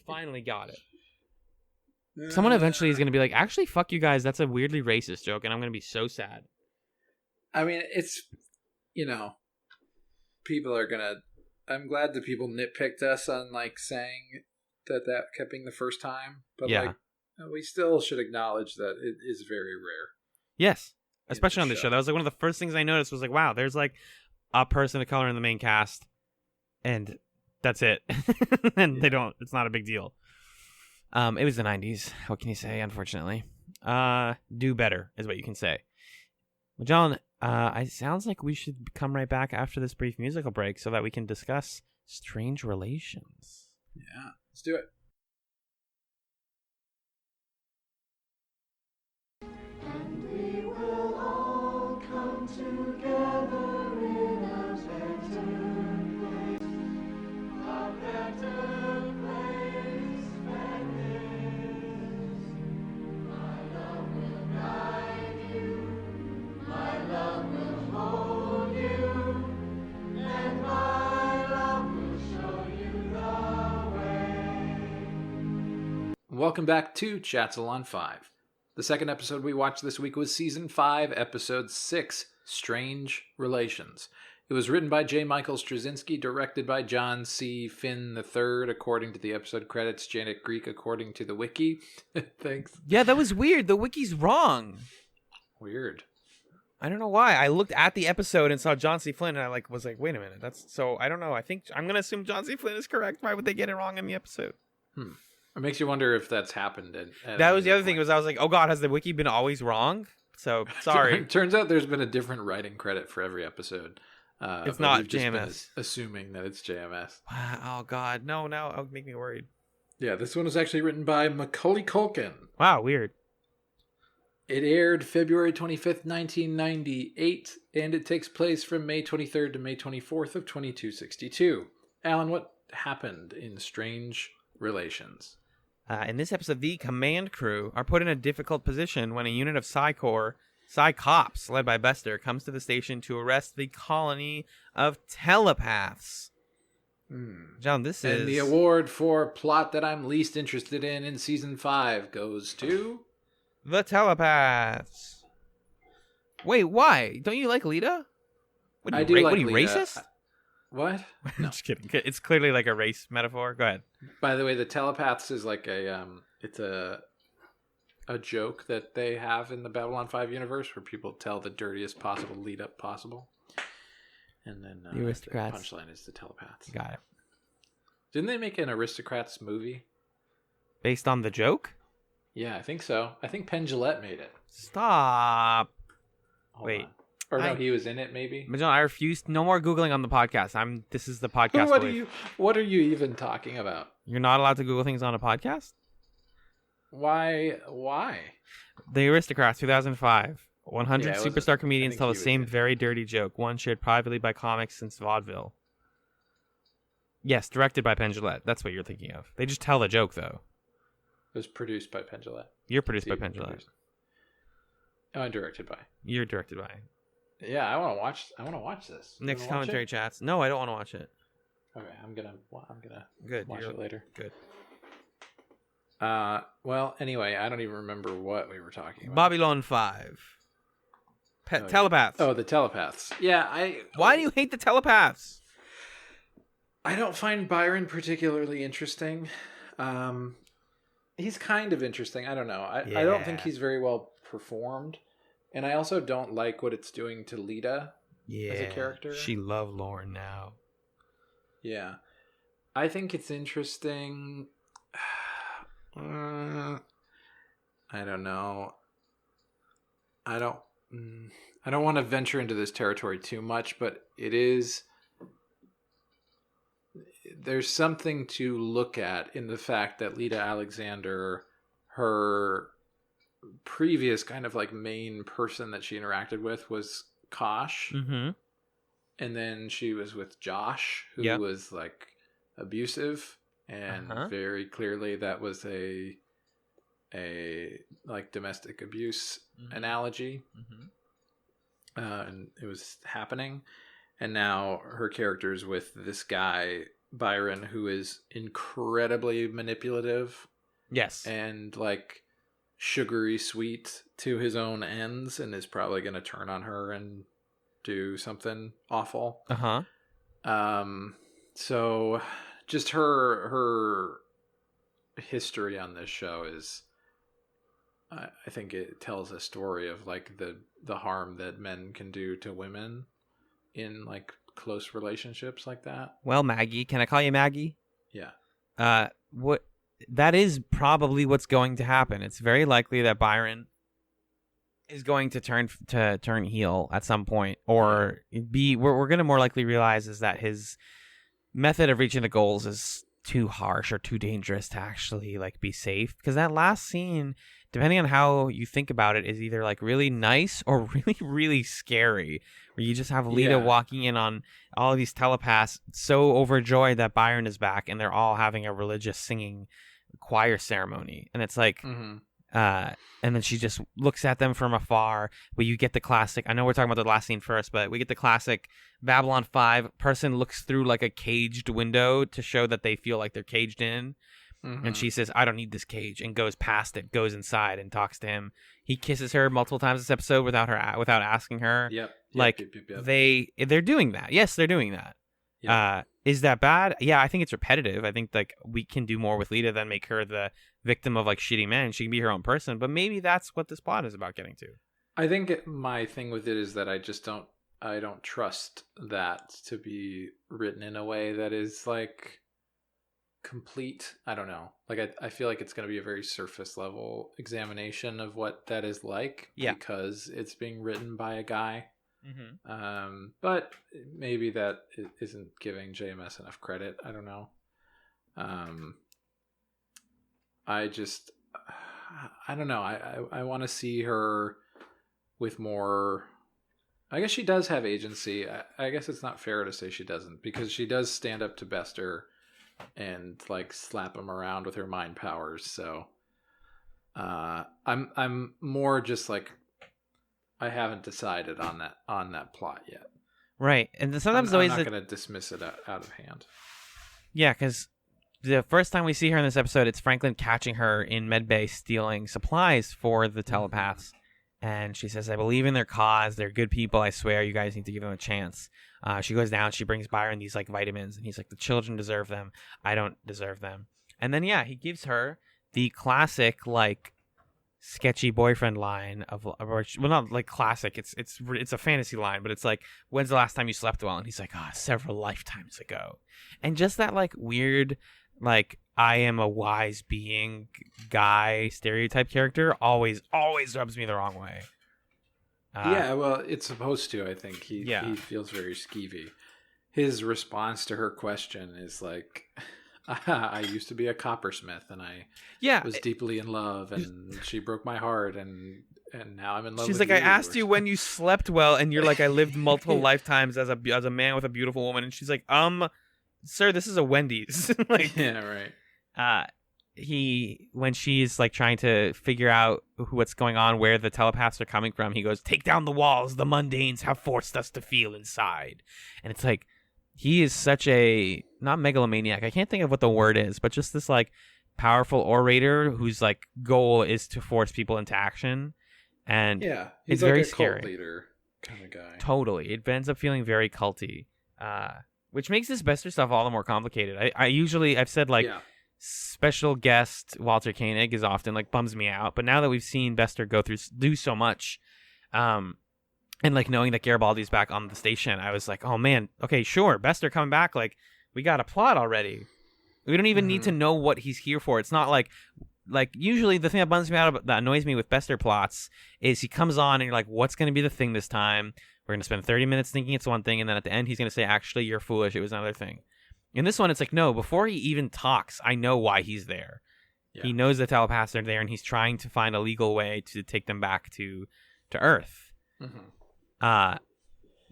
finally got it. Someone eventually is going to be like, actually, fuck you guys. That's a weirdly racist joke, and I'm going to be so sad. I mean, it's, people are going to... I'm glad that people nitpicked us on, like, saying that kept being the first time. But, we still should acknowledge that it is very rare. Yes. Especially on the show. That was like one of the first things I noticed was like, wow, there's like a person of color in the main cast, and that's it. And it's not a big deal. It was the 90s. What can you say, unfortunately? Do better is what you can say. Well, John, it sounds like we should come right back after this brief musical break so that we can discuss Strange Relations. Yeah, let's do it. Welcome back to Chatzylon 5. The second episode we watched this week was Season 5, Episode 6, Strange Relations. It was written by J. Michael Straczynski, directed by John C. Finn III, according to the episode credits, Janet Greek, according to the wiki. Thanks. Yeah, that was weird. The wiki's wrong. Weird. I don't know why. I looked at the episode and saw John C. Flynn, and I was like, wait a minute. I don't know. I think I'm going to assume John C. Flynn is correct. Why would they get it wrong in the episode? It makes you wonder if that's happened. That was the other thing. I was like, oh God, has the wiki been always wrong? So, sorry. Turns out there's been a different writing credit for every episode. It's not JMS. Assuming that it's JMS. Oh God, no, it'll make me worried. Yeah, this one was actually written by Macaulay Culkin. Wow, weird. It aired February 25th, 1998, and it takes place from May 23rd to May 24th of 2262. Alan, what happened in Strange Relations? In this episode, the command crew are put in a difficult position when a unit of Psi Cops, led by Bester, comes to the station to arrest the colony of telepaths. John, this is... And the award for plot that I'm least interested in Season 5 goes to... The telepaths. Wait, why? Don't you like Lita? I do like What are you, Lita. racist? What? No. Just kidding. It's clearly like a race metaphor. Go ahead. By the way, the telepaths is like it's a joke that they have in the Babylon 5 universe where people tell the dirtiest possible lead up possible. And then the aristocrats. The punchline is the telepaths. Got it. Didn't they make an Aristocrats movie? Based on the joke? Yeah, I think so. I think Penn Jillette made it. Stop. Hold on. Or no, he was in it, maybe. John, I refuse. No more Googling on the podcast. This is the podcast. What are you even talking about? You're not allowed to Google things on a podcast? Why? The Aristocrats, 2005. 100 Yeah, superstar comedians tell the same good. very dirty joke, one shared privately by comics since vaudeville. Yes, directed by Penn Jillette. That's what you're thinking of. They just tell the joke, though. It was produced by Penn Jillette. You're produced by Penn Jillette. Oh, and directed by. You're directed by. Yeah, I want to watch this. Next commentary chats. No, I don't want to watch it. Okay, I'm gonna Good. watch it later. Good. Well, anyway, I don't even remember what we were talking about. Babylon 5. Telepaths. Oh, the telepaths. Yeah, Why do you hate the telepaths? I don't find Byron particularly interesting. He's kind of interesting. I don't know. I don't think he's very well performed. And I also don't like what it's doing to Lita as a character. She lovelorn now. Yeah. I think it's interesting. I don't know. I I don't want to venture into this territory too much, but there's something to look at in the fact that Lita Alexander, her previous kind of like main person that she interacted with was Kosh. Mm-hmm. And then she was with Josh, who was like abusive, and very clearly that was a like domestic abuse analogy. And it was happening. And now her character's with this guy, Byron, who is incredibly manipulative. Yes. And like sugary sweet to his own ends, and is probably going to turn on her and do something awful. So just her history on this show is, I think it tells a story of like the harm that men can do to women in like close relationships like that. Well, Maggie, can I call you Maggie? Yeah. That is probably what's going to happen. It's very likely that Byron is going to turn heel at some point, or we're going to more likely realize is that his method of reaching the goals is too harsh or too dangerous to actually like be safe. Because that last scene, depending on how you think about it, is either like really nice or really, really scary. Where you just have Lita walking in on all of these telepaths, so overjoyed that Byron is back, and they're all having a religious singing choir ceremony, and it's like, and then she just looks at them from afar. Where you get the classic. I know we're talking about the last scene first, but we get the classic Babylon 5 person looks through like a caged window to show that they feel like they're caged in. And she says, "I don't need this cage," and goes past it, goes inside, and talks to him. He kisses her multiple times this episode without asking her. They're doing that. Yes, they're doing that. Is that bad? Yeah, I think it's repetitive. I think like we can do more with Lita than make her the victim of like shitty men. She can be her own person, but maybe that's what this plot is about getting to. I think my thing with it is that I don't trust that to be written in a way that is like complete. I don't know. Like I feel like it's going to be a very surface level examination of what that is like, because it's being written by a guy. But maybe that isn't giving JMS enough credit. I don't know. I don't know. I want to see her with more. I guess she does have agency. I guess it's not fair to say she doesn't, because she does stand up to Bester and like slap him around with her mind powers. So I'm more just like, I haven't decided on that plot yet. Right, and sometimes I'm not going to dismiss it out of hand. Yeah, because the first time we see her in this episode, it's Franklin catching her in Medbay stealing supplies for the telepaths. And she says, "I believe in their cause. They're good people. I swear you guys need to give them a chance." She goes down. She brings Byron these like vitamins. And he's like, "The children deserve them. I don't deserve them." And then, he gives her the classic like sketchy boyfriend line of, well, not like classic. It's a fantasy line, but it's like, "When's the last time you slept well?" And he's like, "Several lifetimes ago." And just that like weird, like, I am a wise being guy stereotype character always rubs me the wrong way. Well, it's supposed to. I think he feels very skeevy. His response to her question is like, "I used to be a coppersmith, and I was deeply in love, and she broke my heart, and now I'm in love." She's with like, you. "I asked you when you slept well," and you're like, "I lived multiple lifetimes as a man with a beautiful woman," and she's like, "Sir, this is a Wendy's." Like, yeah, right. When she's like trying to figure out what's going on, where the telepaths are coming from, he goes, "Take down the walls. The mundanes have forced us to feel inside." And it's like, he is such a, not megalomaniac, I can't think of what the word is, but just this like powerful orator whose like goal is to force people into action. And he's it's like very a scary. cult leader kind of guy. Totally. It ends up feeling very culty, which makes this Bester stuff all the more complicated. I've said like, special guest Walter Koenig is often like bums me out, but now that we've seen Bester do so much, and like knowing that Garibaldi's back on the station, I was like, oh man, okay, sure, Bester coming back, like we got a plot already. We don't even need to know what he's here for. It's not like like usually the thing that bums me out, that annoys me with Bester plots, is he comes on and you're like, what's going to be the thing this time? We're going to spend 30 minutes thinking it's one thing, and then at the end he's going to say, actually, you're foolish, it was another thing. In this one, it's like, no, before he even talks, I know why he's there. Yeah. He knows the telepaths are there, and he's trying to find a legal way to take them back to Earth. Mm-hmm.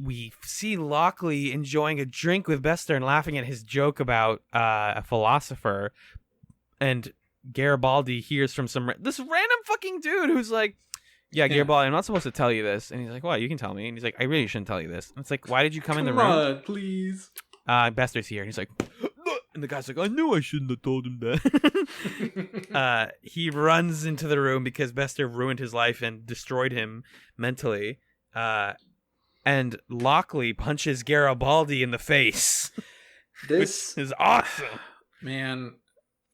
We see Lockley enjoying a drink with Bester and laughing at his joke about a philosopher, and Garibaldi hears from this random fucking dude who's like, yeah, Garibaldi, I'm not supposed to tell you this. And he's like, what? You can tell me. And he's like, I really shouldn't tell you this. And it's like, why did you come in the room? Come on, please. Bester's here. And he's like, and the guy's like, I knew I shouldn't have told him that. He runs into the room because Bester ruined his life and destroyed him mentally. And Lockley punches Garibaldi in the face. This is awesome. Man,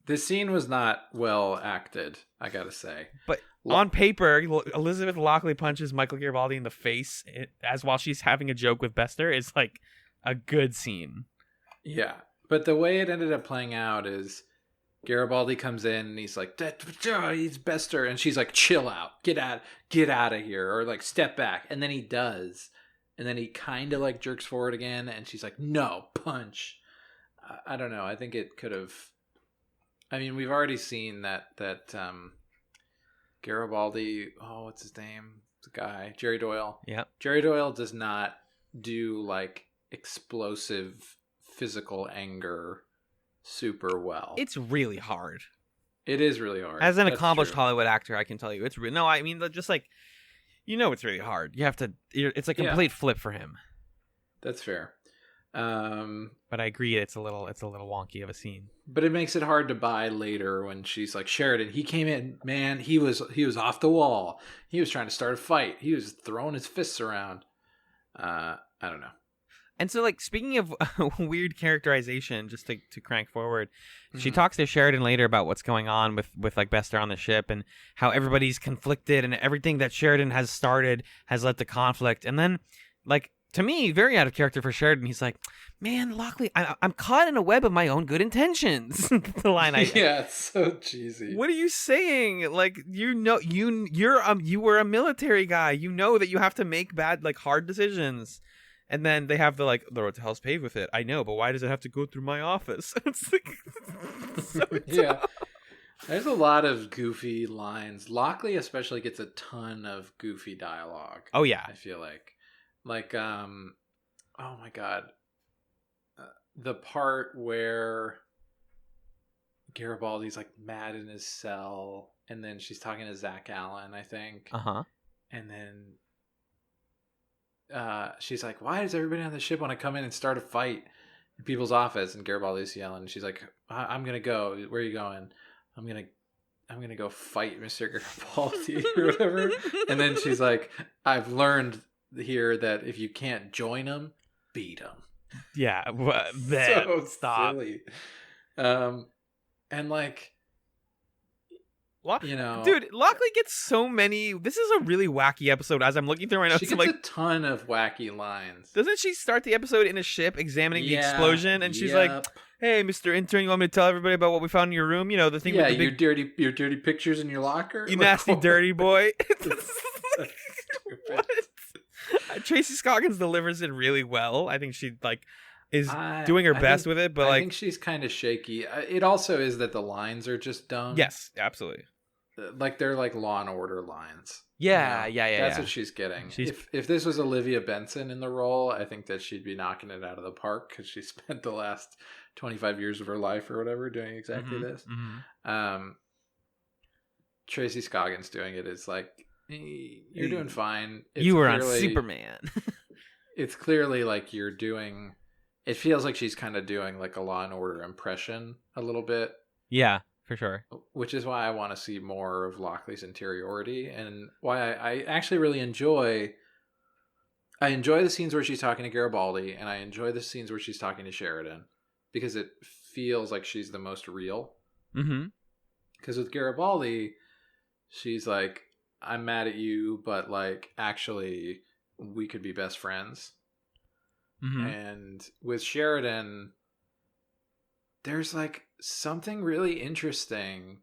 this scene was not well acted, I gotta say. But on paper, Elizabeth Lockley punches Michael Garibaldi in the face as while she's having a joke with Bester is like a good scene. Yeah. But the way it ended up playing out is Garibaldi comes in and he's like, he's Bester. And she's like, chill out. Get out of here. Or like, step back. And then he does. And then he kind of like jerks forward again. And she's like, no, punch. I don't know. I think it could have. I mean, we've already seen that Garibaldi, what's his name? The guy, Jerry Doyle. Yeah. Jerry Doyle does not do like explosive physical anger super well. It's really hard. It is really hard. As an accomplished Hollywood actor, I can tell you, it's no. I mean, just like, it's really hard. You have to. It's a complete flip for him. That's fair. But I agree, it's a little wonky of a scene. But it makes it hard to buy later when she's like, Sheridan, he came in, man, he was off the wall. He was trying to start a fight. He was throwing his fists around. I don't know. And so, like, speaking of weird characterization, just to crank forward, she talks to Sheridan later about what's going on with like Bester on the ship and how everybody's conflicted and everything that Sheridan has started has led to conflict. And then, like, to me, very out of character for Sheridan, he's like, man, Lockley, I'm caught in a web of my own good intentions. The line yeah, it's so cheesy. What are you saying? Like, you were a military guy. You know that you have to make bad, like, hard decisions. And then they have the road to hell's paved with it. I know, but why does it have to go through my office? It's like so yeah. There's a lot of goofy lines. Lockley especially gets a ton of goofy dialogue. Oh yeah, I feel like oh my god, the part where Garibaldi's like mad in his cell, and then she's talking to Zach Allen, I think. And then she's like, why does everybody on the ship want to come in and start a fight in people's office? And Garibaldi's yelling. She's like, I'm gonna go. Where are you going? I'm gonna go fight Mr. Garibaldi or whatever. And then she's like, I've learned here that if you can't join him, beat him. Yeah, so stop. Silly. And like, dude, Lockley gets so many. This is a really wacky episode. As I'm looking through right now, she gets a ton of wacky lines. Doesn't she start the episode in a ship examining the explosion? And she's like, "Hey, Mr. Intern, you want me to tell everybody about what we found in your room? You know, the thing with the big... your dirty pictures in your locker. You nasty dirty boy." What? Tracy Scoggins delivers it really well. I think she is doing her best with it, but I think she's kind of shaky. It also is that the lines are just dumb. Yes, absolutely. Like they're like Law and Order lines. Yeah. That's what she's getting. If this was Olivia Benson in the role, I think that she'd be knocking it out of the park because she spent the last 25 years of her life or whatever doing exactly this. Tracy Scoggins doing it is like, you're doing fine. You were on Superman. It's clearly like you're doing. It feels like she's kind of doing like a Law and Order impression a little bit. Yeah, for sure. Which is why I want to see more of Lockley's interiority, and why I actually really enjoy. I enjoy the scenes where she's talking to Garibaldi, and I enjoy the scenes where she's talking to Sheridan, because it feels like she's the most real. Because with Garibaldi, she's like, I'm mad at you, but like actually we could be best friends. And with Sheridan, there's like something really interesting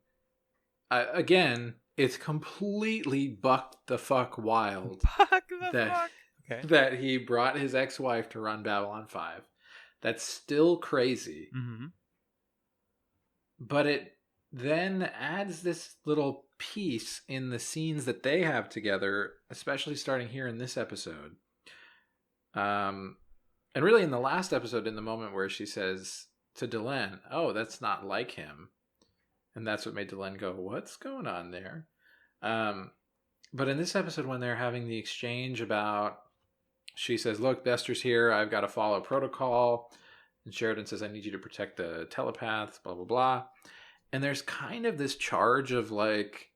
again, it's completely buck the fuck wild Fuck the fuck. Okay. that he brought his ex-wife to run Babylon 5. That's still crazy. Mm-hmm. But it then adds this little piece in the scenes that they have together, especially starting here in this episode. And really in the last episode, in the moment where she says to Delenn, "Oh, that's not like him." And that's what made Delenn go, "What's going on there?" But in this episode, when they're having the exchange about, she says, "Look, Bester's here. I've got to follow protocol." And Sheridan says, "I need you to protect the telepaths, blah, blah, blah." And there's kind of this charge of like,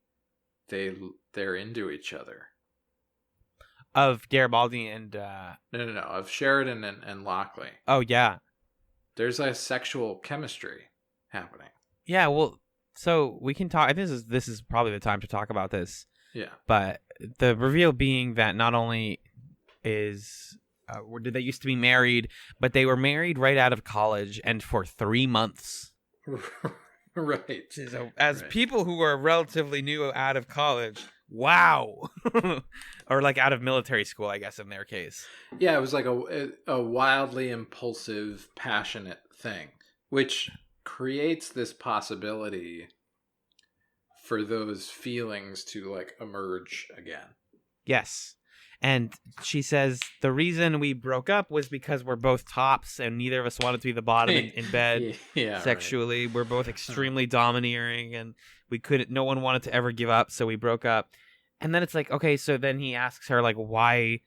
they're into each other. Of Garibaldi and... No. Of Sheridan and Lockley. Oh, yeah. There's a sexual chemistry happening. Yeah, well, so we can talk... I think this is probably the time to talk about this. Yeah. But the reveal being that not only is... did they used to be married, but they were married right out of college and for 3 months. Right. So as people who are relatively new out of college, wow. Or like out of military school, I guess, in their case. Yeah, it was like a wildly impulsive, passionate thing, which creates this possibility for those feelings to like emerge again. Yes. And she says the reason we broke up was because we're both tops and neither of us wanted to be the bottom in bed sexually. Right. We're both extremely domineering and no one wanted to ever give up. So we broke up. And then it's like, okay, so then he asks her like, why?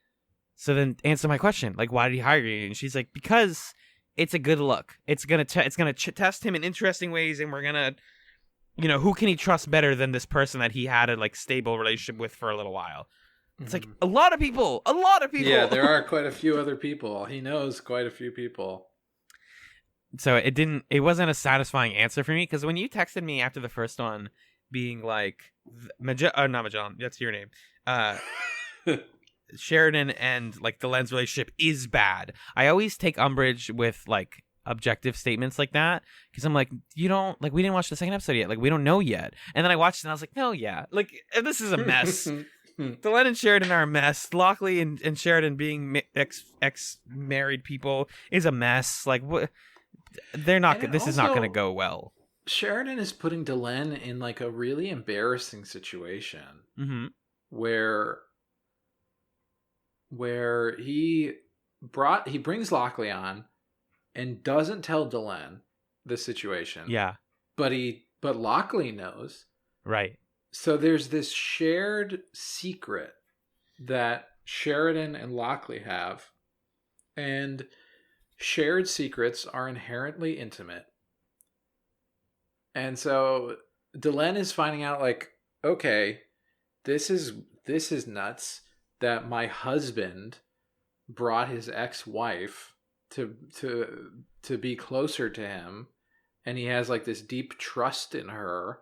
So then answer my question. Like, why did he hire you? And she's like, because it's a good look. It's going to test him in interesting ways. And we're going to, who can he trust better than this person that he had a like stable relationship with for a little while? It's like a lot of people. Yeah, there are quite a few other people. He knows quite a few people. So it wasn't a satisfying answer for me because when you texted me after the first one being like, not Magellan, that's your name. Sheridan and like Delenn's relationship is bad. I always take umbrage with like objective statements like that because I'm like, we didn't watch the second episode yet. Like we don't know yet. And then I watched it and I was like, no, yeah. Like this is a mess. Delenn and Sheridan are a mess. Lockley and Sheridan being ex-married people is a mess. Like, what? They're not. This is not going to go well. Sheridan is putting Delenn in like a really embarrassing situation, where he brings Lockley on and doesn't tell Delenn the situation. Yeah, but Lockley knows. Right. So there's this shared secret that Sheridan and Lockley have, and shared secrets are inherently intimate. And so Delenn is finding out like, okay, this is nuts that my husband brought his ex-wife to be closer to him, and he has like this deep trust in her.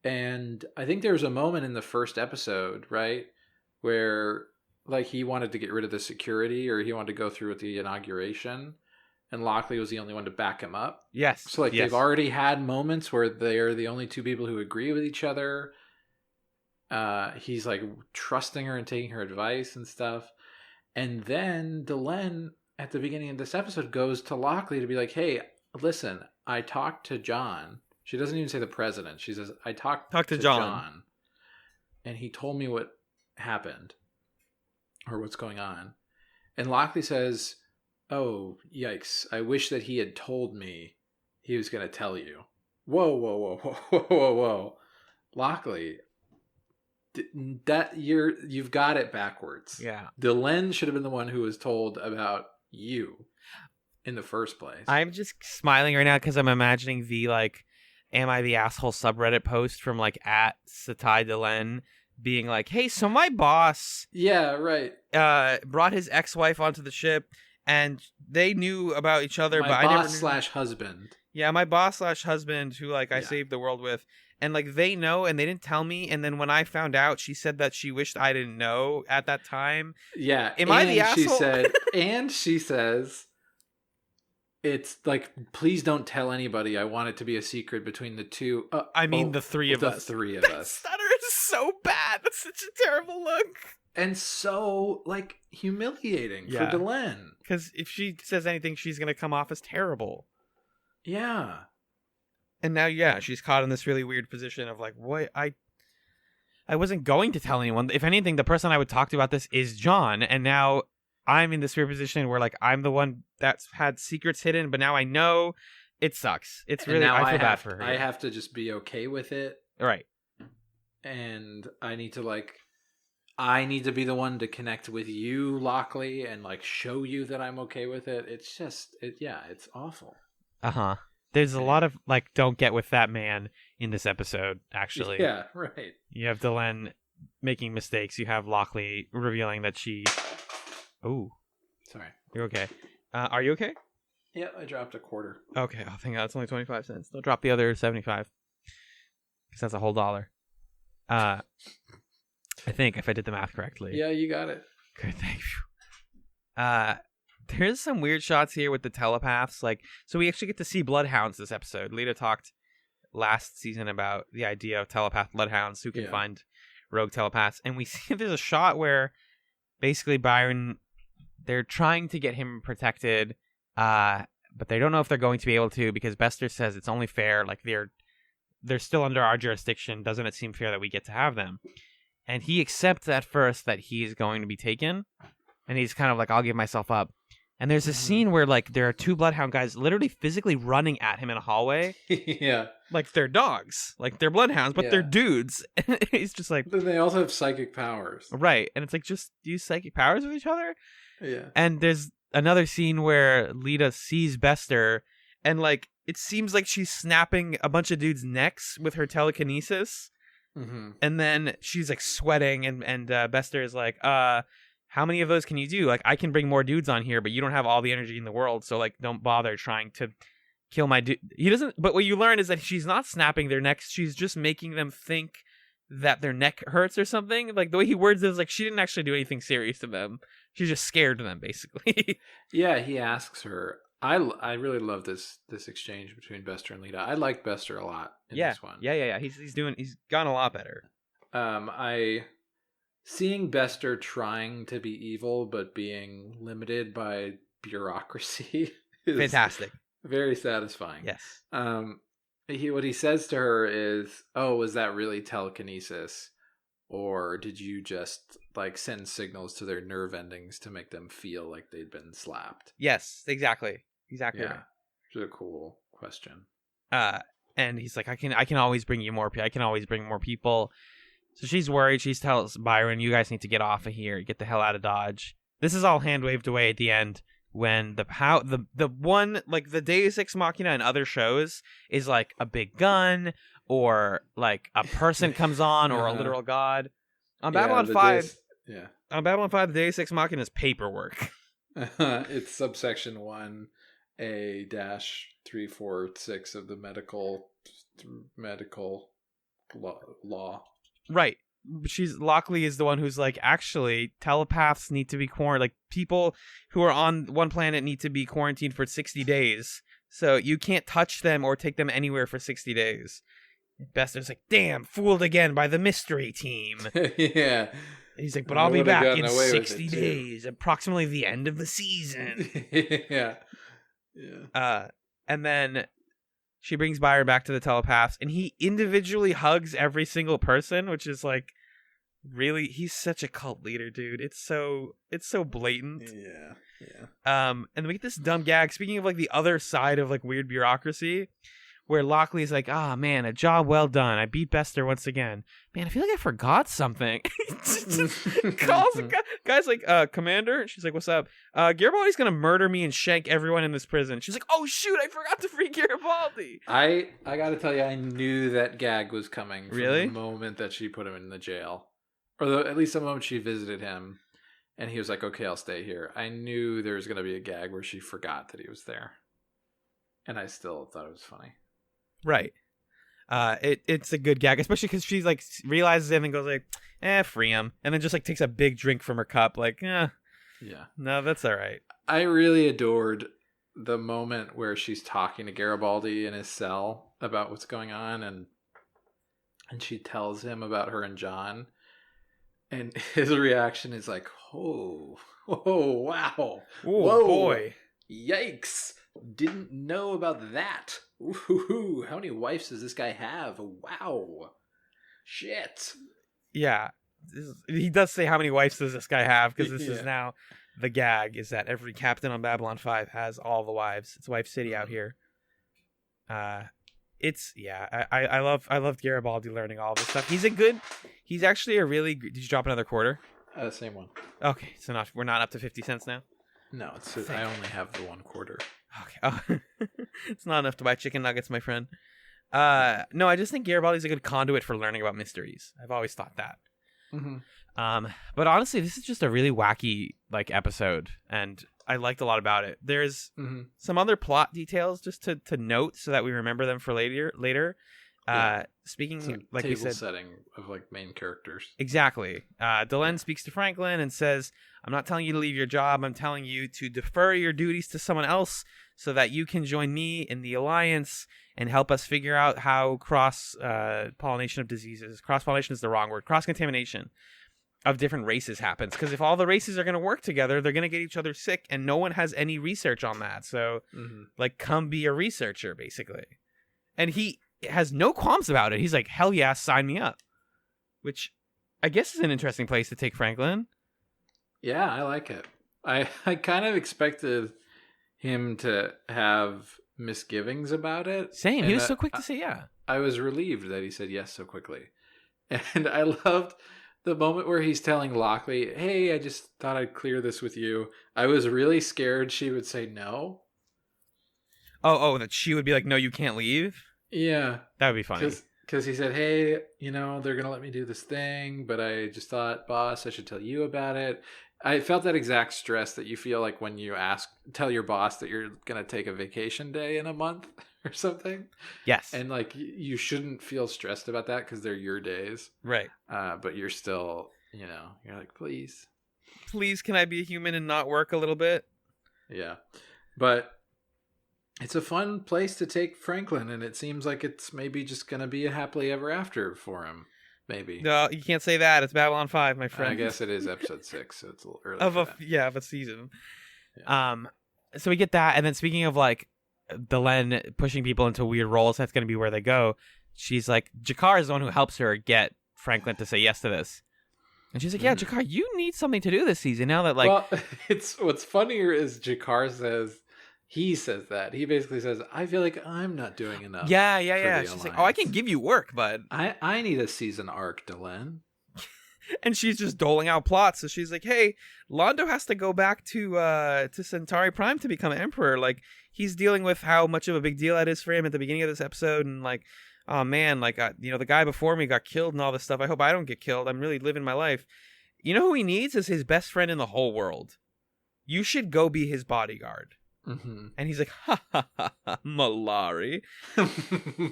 And I think there was a moment in the first episode, right, where like he wanted to get rid of the security or he wanted to go through with the inauguration and Lockley was the only one to back him up. Yes. So like they've already had moments where they're the only two people who agree with each other. He's like trusting her and taking her advice and stuff. And then Delenn at the beginning of this episode goes to Lockley to be like, hey, listen, I talked to John. She doesn't even say the president. She says, I talked to John. And he told me what happened or what's going on. And Lockley says, oh, yikes. I wish that he had told me he was going to tell you. Whoa. Lockley, you've got it backwards. Yeah. Delenn should have been the one who was told about you in the first place. I'm just smiling right now because I'm imagining the like, am I the asshole subreddit post from like at Satai Delenn being like, hey, so my boss brought his ex-wife onto the ship and they knew about each other, but I never knew. My boss/husband. Yeah, my boss/husband who like I saved the world with. And like they know and they didn't tell me. And then when I found out, she said that she wished I didn't know at that time. Yeah. Am I the asshole? She says, it's like, please don't tell anybody. I want it to be a secret between the two. The three of us. The three of That us. stutter is so bad. That's such a terrible look. And so, like, humiliating for Delenn. Because if she says anything, she's going to come off as terrible. Yeah. And now, she's caught in this really weird position of like, what? I wasn't going to tell anyone. If anything, the person I would talk to about this is John. And now I'm in this weird position where, like, I'm the one that's had secrets hidden, but now I know. It sucks. It's really, I feel bad for her. I have to just be okay with it. Right. And I need to be the one to connect with you, Lockley, and, like, show you that I'm okay with it. It's just, it's awful. Uh-huh. There's a lot of, like, don't get with that man in this episode, actually. Yeah, right. You have Delenn making mistakes. You have Lockley revealing that she... Ooh. Sorry. You're okay. Are you okay? Yeah, I dropped a quarter. Okay. Oh, thank God. It's only 25 cents. Don't drop the other 75. Because that's a whole dollar. I think, if I did the math correctly. Yeah, you got it. Good, thank you. There's some weird shots here with the telepaths. Like, so we actually get to see bloodhounds this episode. Lita talked last season about the idea of telepath bloodhounds who can find rogue telepaths. And we see there's a shot where basically Byron, they're trying to get him protected, but they don't know if they're going to be able to because Bester says it's only fair. Like, they're still under our jurisdiction. Doesn't it seem fair that we get to have them? And he accepts at first that he's going to be taken. And he's kind of like, I'll give myself up. And there's a scene where, like, there are two bloodhound guys literally physically running at him in a hallway. Yeah. Like, they're dogs. Like, they're bloodhounds, but they're dudes. And he's just like... But they also have psychic powers. Right. And it's like, just use psychic powers with each other? Yeah. And there's another scene where Lita sees Bester, and, like, it seems like she's snapping a bunch of dudes' necks with her telekinesis. Mm-hmm. And then she's, like, sweating, and Bester is like, how many of those can you do? Like, I can bring more dudes on here, but you don't have all the energy in the world, so, like, don't bother trying to kill my dude. He doesn't, but what you learn is that she's not snapping their necks, she's just making them think that their neck hurts or something. Like, the way he words it is like, she didn't actually do anything serious to them. She just scared them, basically. Yeah, he asks her. I really love this exchange between Bester and Lita. I like Bester a lot in this one. Yeah. He's gotten a lot better. Seeing Bester trying to be evil but being limited by bureaucracy is fantastic. Very satisfying. Yes. What he says to her is, "Oh, was that really telekinesis, or did you just, like, send signals to their nerve endings to make them feel like they'd been slapped?" Yes, exactly. Right. Which is a cool question. And he's like, I can always bring you more. I can always bring more people. So she's worried. She tells Byron, "You guys need to get off of here. Get the hell out of Dodge." This is all hand waved away at the end when the one, like, the Deus Ex Machina in other shows is like a big gun or like a person comes on or a literal god. On Babylon 5, on Babylon 5, the Deus Ex Machina is paperwork. It's subsection 1A-346 of the medical law. Right. Lockley is the one who's like, actually, telepaths need to be quarantined. Like, people who are on one planet need to be quarantined for 60 days. So you can't touch them or take them anywhere for 60 days. Bester's like, damn, fooled again by the mystery team. Yeah. He's like, but I'll be back in 60 days, approximately the end of the season. Yeah. And then she brings Byron back to the telepaths, and he individually hugs every single person, which is like, really, he's such a cult leader, dude. It's so blatant. Yeah. And we get this dumb gag. Speaking of, like, the other side of, like, weird bureaucracy, where Lockley's like, man, a job well done. I beat Bester once again. Man, I feel like I forgot something. Calls the guy's like, Commander? And she's like, what's up? Garibaldi's gonna murder me and shank everyone in this prison. She's like, oh shoot, I forgot to free Garibaldi. I gotta tell you, I knew that gag was coming from the moment that she put him in the jail. Or at least the moment she visited him. And he was like, okay, I'll stay here. I knew there was gonna be a gag where she forgot that he was there. And I still thought it was funny. Right. It's a good gag, especially because she, like, realizes it and then goes like, free him, and then just, like, takes a big drink from her cup, like, Yeah. No, that's all right. I really adored the moment where she's talking to Garibaldi in his cell about what's going on, and she tells him about her and John, and his reaction is like, oh wow, whoa, boy, yikes, didn't know about that. Ooh, how many wives does this guy have? Wow, shit. Yeah, he does say how many wives does this guy have, because this is Yeah. now the gag, is that every captain on Babylon 5 has all the wives. It's Wife City out here. It's I love Garibaldi learning all this stuff. He's actually a really did you drop another quarter? Same one. Okay, so we're not up to 50 cents now. No, I only have the 1 quarter. Okay. Oh. It's not enough to buy chicken nuggets, my friend. No, I just think Garibaldi's a good conduit for learning about mysteries. I've always thought that. But honestly, this is just a really wacky episode, and I liked a lot about it. There's some other plot details just to note so that we remember them for later. Speaking some like table we said, setting of main characters. Exactly. Delenn speaks to Franklin and says, "I'm not telling you to leave your job. I'm telling you to defer your duties to someone else so that you can join me in the Alliance and help us figure out how cross-pollination of diseases." Cross-pollination is the wrong word. Cross-contamination of different races happens. Because if all the races are going to work together, they're going to get each other sick, and no one has any research on that. So, come be a researcher, basically. And he has no qualms about it. He's like, hell yeah, sign me up. Which I guess is an interesting place to take Franklin. Yeah, I like it. I kind of expected him to have misgivings about it. Same. He was so quick to say yeah. I was relieved that he said yes so quickly. And I loved the moment where he's telling Lockley, hey, I just thought I'd clear this with you. I was really scared she would say no. Oh, that she would be like, no, you can't leave? Yeah. That would be funny. Because he said, hey, they're going to let me do this thing, but I just thought, boss, I should tell you about it. I felt that exact stress that you feel like when you tell your boss that you're going to take a vacation day in a month or something. Yes. And you shouldn't feel stressed about that because they're your days. Right. But you're still, you're like, please. Please, can I be a human and not work a little bit? Yeah. But it's a fun place to take Franklin, and it seems like it's maybe just going to be a happily ever after for him. Maybe. No, you can't say that. It's Babylon 5, my friend. I guess it is episode 6, so it's a little early. Of a season. Yeah. So we get that, and then speaking of Delenn pushing people into weird roles, that's going to be where they go. She's like, Jakar is the one who helps her get Franklin to say yes to this. And she's like, yeah, Jakar, you need something to do this season now that Well, what's funnier is Jakar says. He says that. He basically says, I feel like I'm not doing enough. Yeah. She's like, oh, I can give you work, bud. I need a season arc, Delenn. And she's just doling out plots. So she's like, hey, Londo has to go back to Centauri Prime to become emperor. He's dealing with how much of a big deal that is for him at the beginning of this episode. And oh man, the guy before me got killed and all this stuff. I hope I don't get killed. I'm really living my life. You know who he needs is his best friend in the whole world. You should go be his bodyguard. Mm-hmm. And he's like, ha ha ha, Malari.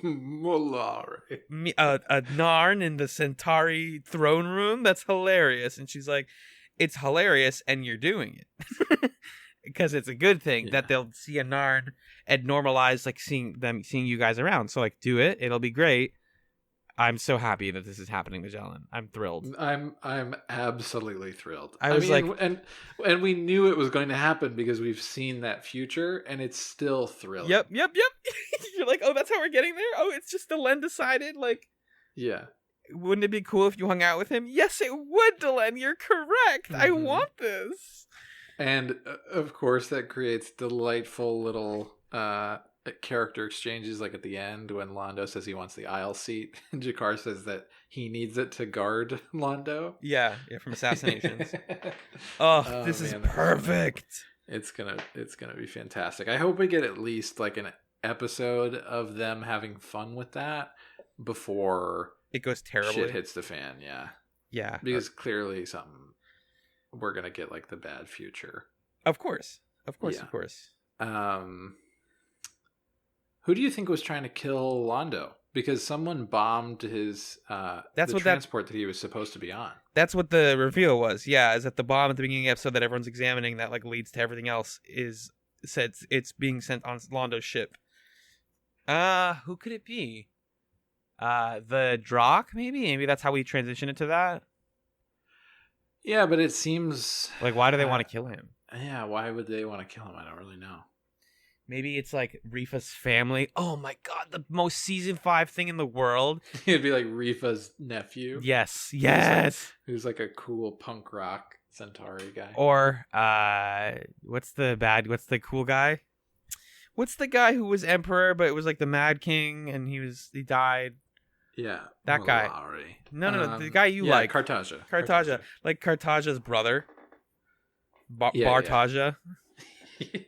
Malari. A Narn in the Centauri throne room? That's hilarious. And she's like, it's hilarious and you're doing it. Because it's a good thing that they'll see a Narn and normalize seeing you guys around. So do it. It'll be great. I'm so happy that this is happening, Magellan. I'm thrilled. I'm absolutely thrilled. I mean, and we knew it was going to happen because we've seen that future, and it's still thrilling. Yep. You're like, oh, that's how we're getting there? Oh, it's just Delenn decided? Yeah. Wouldn't it be cool if you hung out with him? Yes, it would, Delenn. You're correct. I want this. And, of course, that creates delightful little character exchanges at the end when Londo says he wants the aisle seat and Jakar says that he needs it to guard Londo. Yeah, from assassinations. This is perfect. It's gonna be fantastic. I hope we get at least an episode of them having fun with that before it goes terribly. Shit hits the fan. Yeah, because clearly we're gonna get the bad future. Of course. Who do you think was trying to kill Londo? Because someone bombed his transport that he was supposed to be on. That's what the reveal was. Yeah, is that the bomb at the beginning of the episode that everyone's examining that leads to everything else is said it's being sent on Londo's ship. Who could it be? The Drock, maybe? Maybe that's how we transition it to that. Yeah, but it seems Like, why do they want to kill him? Yeah, why would they want to kill him? I don't really know. Maybe it's like Rifa's family. Oh my god, the most season 5 thing in the world. It'd be like Rifa's nephew. Yes. Who's like a cool punk rock Centauri guy. Or what's the cool guy? What's the guy who was emperor but it was like the Mad King and he died? Yeah. That guy. No, the guy you like. Cartaja. Like Cartaja's brother. Yeah, Bartaja.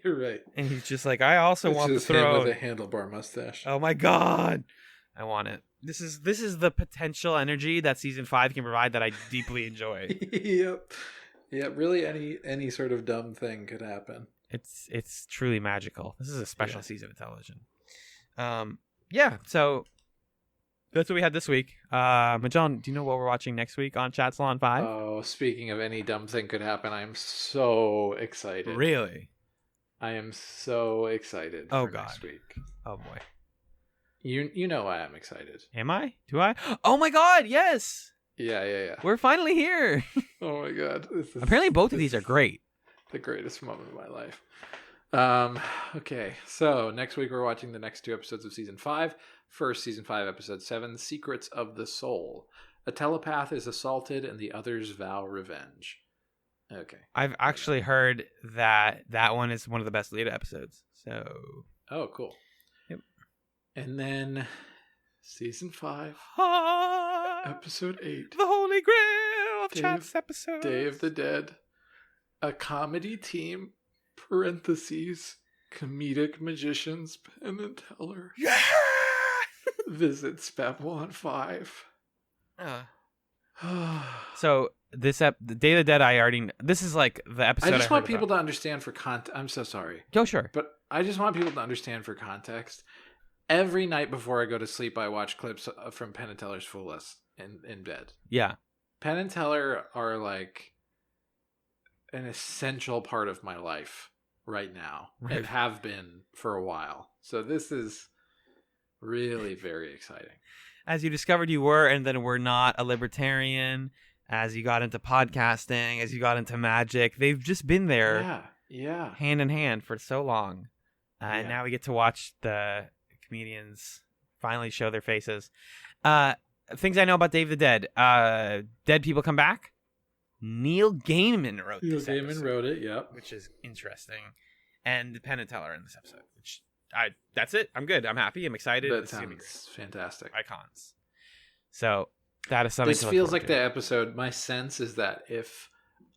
You're right. And he's just like, I also want the throne. With a handlebar mustache. Oh my god. I want it. This is the potential energy that season 5 can provide that I deeply enjoy. Yep. Yeah, really any sort of dumb thing could happen. It's truly magical. This is a special season of television. Yeah, so that's what we had this week. Majan, do you know what we're watching next week on Chatzylon 5? Oh, speaking of any dumb thing could happen, I am so excited. Really? I am so excited for next week. Oh boy. You know why I'm excited. Am I? Do I? Oh my god, yes! Yeah. We're finally here! Oh my god. Apparently both of these are great. The greatest moment of my life. Okay, so next week we're watching the next 2 episodes of Season 5. First, Season 5, Episode 7, Secrets of the Soul. A telepath is assaulted and the others vow revenge. Okay. I've actually heard that one is one of the best Lita episodes. So. Oh, cool. Yep. And then Season 5, Episode 8. The Holy Grail of Chat's episodes. Day of the Dead. A comedy team, parentheses, comedic magicians, Penn and Teller. Yeah! Visits Babylon 5. So the Day of the Dead, this is like the episode. I just want people to understand for context. I'm so sorry. Go sure. But I just want people to understand for context. Every night before I go to sleep, I watch clips from Penn and Teller's Fool Us in bed. Yeah. Penn and Teller are like an essential part of my life right now. Right. And have been for a while. So this is really very exciting. As you discovered you were and then were not a libertarian, as you got into podcasting, as you got into magic, they've just been there hand in hand for so long. And now we get to watch the comedians finally show their faces. Things I know about Day of the Dead. Dead people come back. Neil Gaiman wrote this episode. Neil Gaiman wrote it, yep. Which is interesting. And Penn and Teller in this episode, which... that's it. I'm good. I'm happy. I'm excited. That sounds fantastic. Icons. So that is something. This feels like the episode. My sense is that if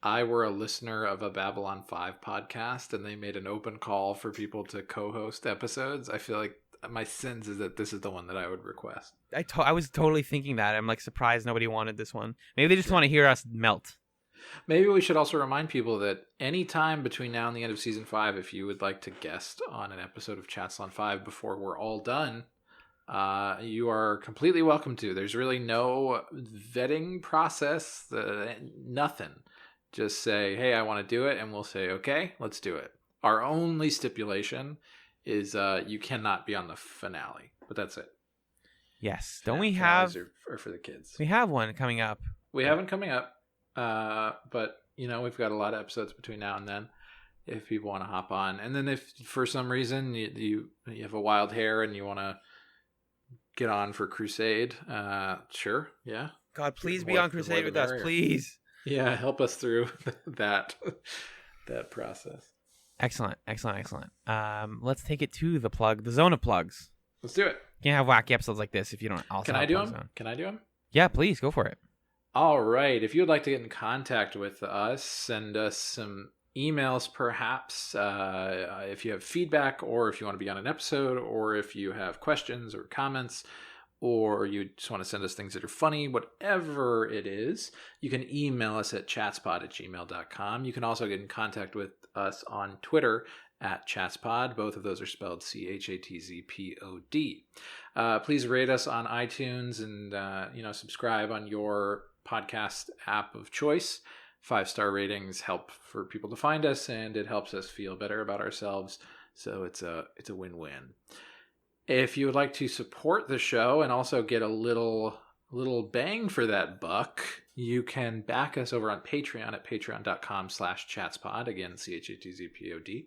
I were a listener of a Babylon 5 podcast and they made an open call for people to co-host episodes, I feel like my sense is that this is the one that I would request. I was totally thinking that. I'm like surprised nobody wanted this one. Maybe they just want to hear us melt. Maybe we should also remind people that any time between now and the end of Season 5, if you would like to guest on an episode of Chatzylon 5 before we're all done, you are completely welcome to. There's really no vetting process, nothing. Just say, hey, I want to do it, and we'll say, okay, let's do it. Our only stipulation is you cannot be on the finale, but that's it. Yes. Don't we have... Or for the kids. We have one coming up. We have one coming up. But we've got a lot of episodes between now and then if people want to hop on. And then if for some reason you have a wild hair and you want to get on for Crusade, sure. Yeah. God, please be on Crusade with us, please. Yeah. Help us through that process. Excellent. Let's take it to the zone of plugs. Let's do it. You can't have wacky episodes like this if you don't also Can I do them? Yeah, please go for it. All right. If you would like to get in contact with us, send us some emails perhaps. If you have feedback or if you want to be on an episode or if you have questions or comments or you just want to send us things that are funny, whatever it is, you can email us at chatspod@gmail.com. You can also get in contact with us on Twitter at Chatspod. Both of those are spelled CHATZPOD. Please rate us on iTunes and subscribe on your podcast app of choice. 5-star ratings help for people to find us, and it helps us feel better about ourselves. So it's a win-win. If you would like to support the show and also get a little bang for that buck, you can back us over on Patreon at patreon.com/chatspod. Again, CHATZPOD.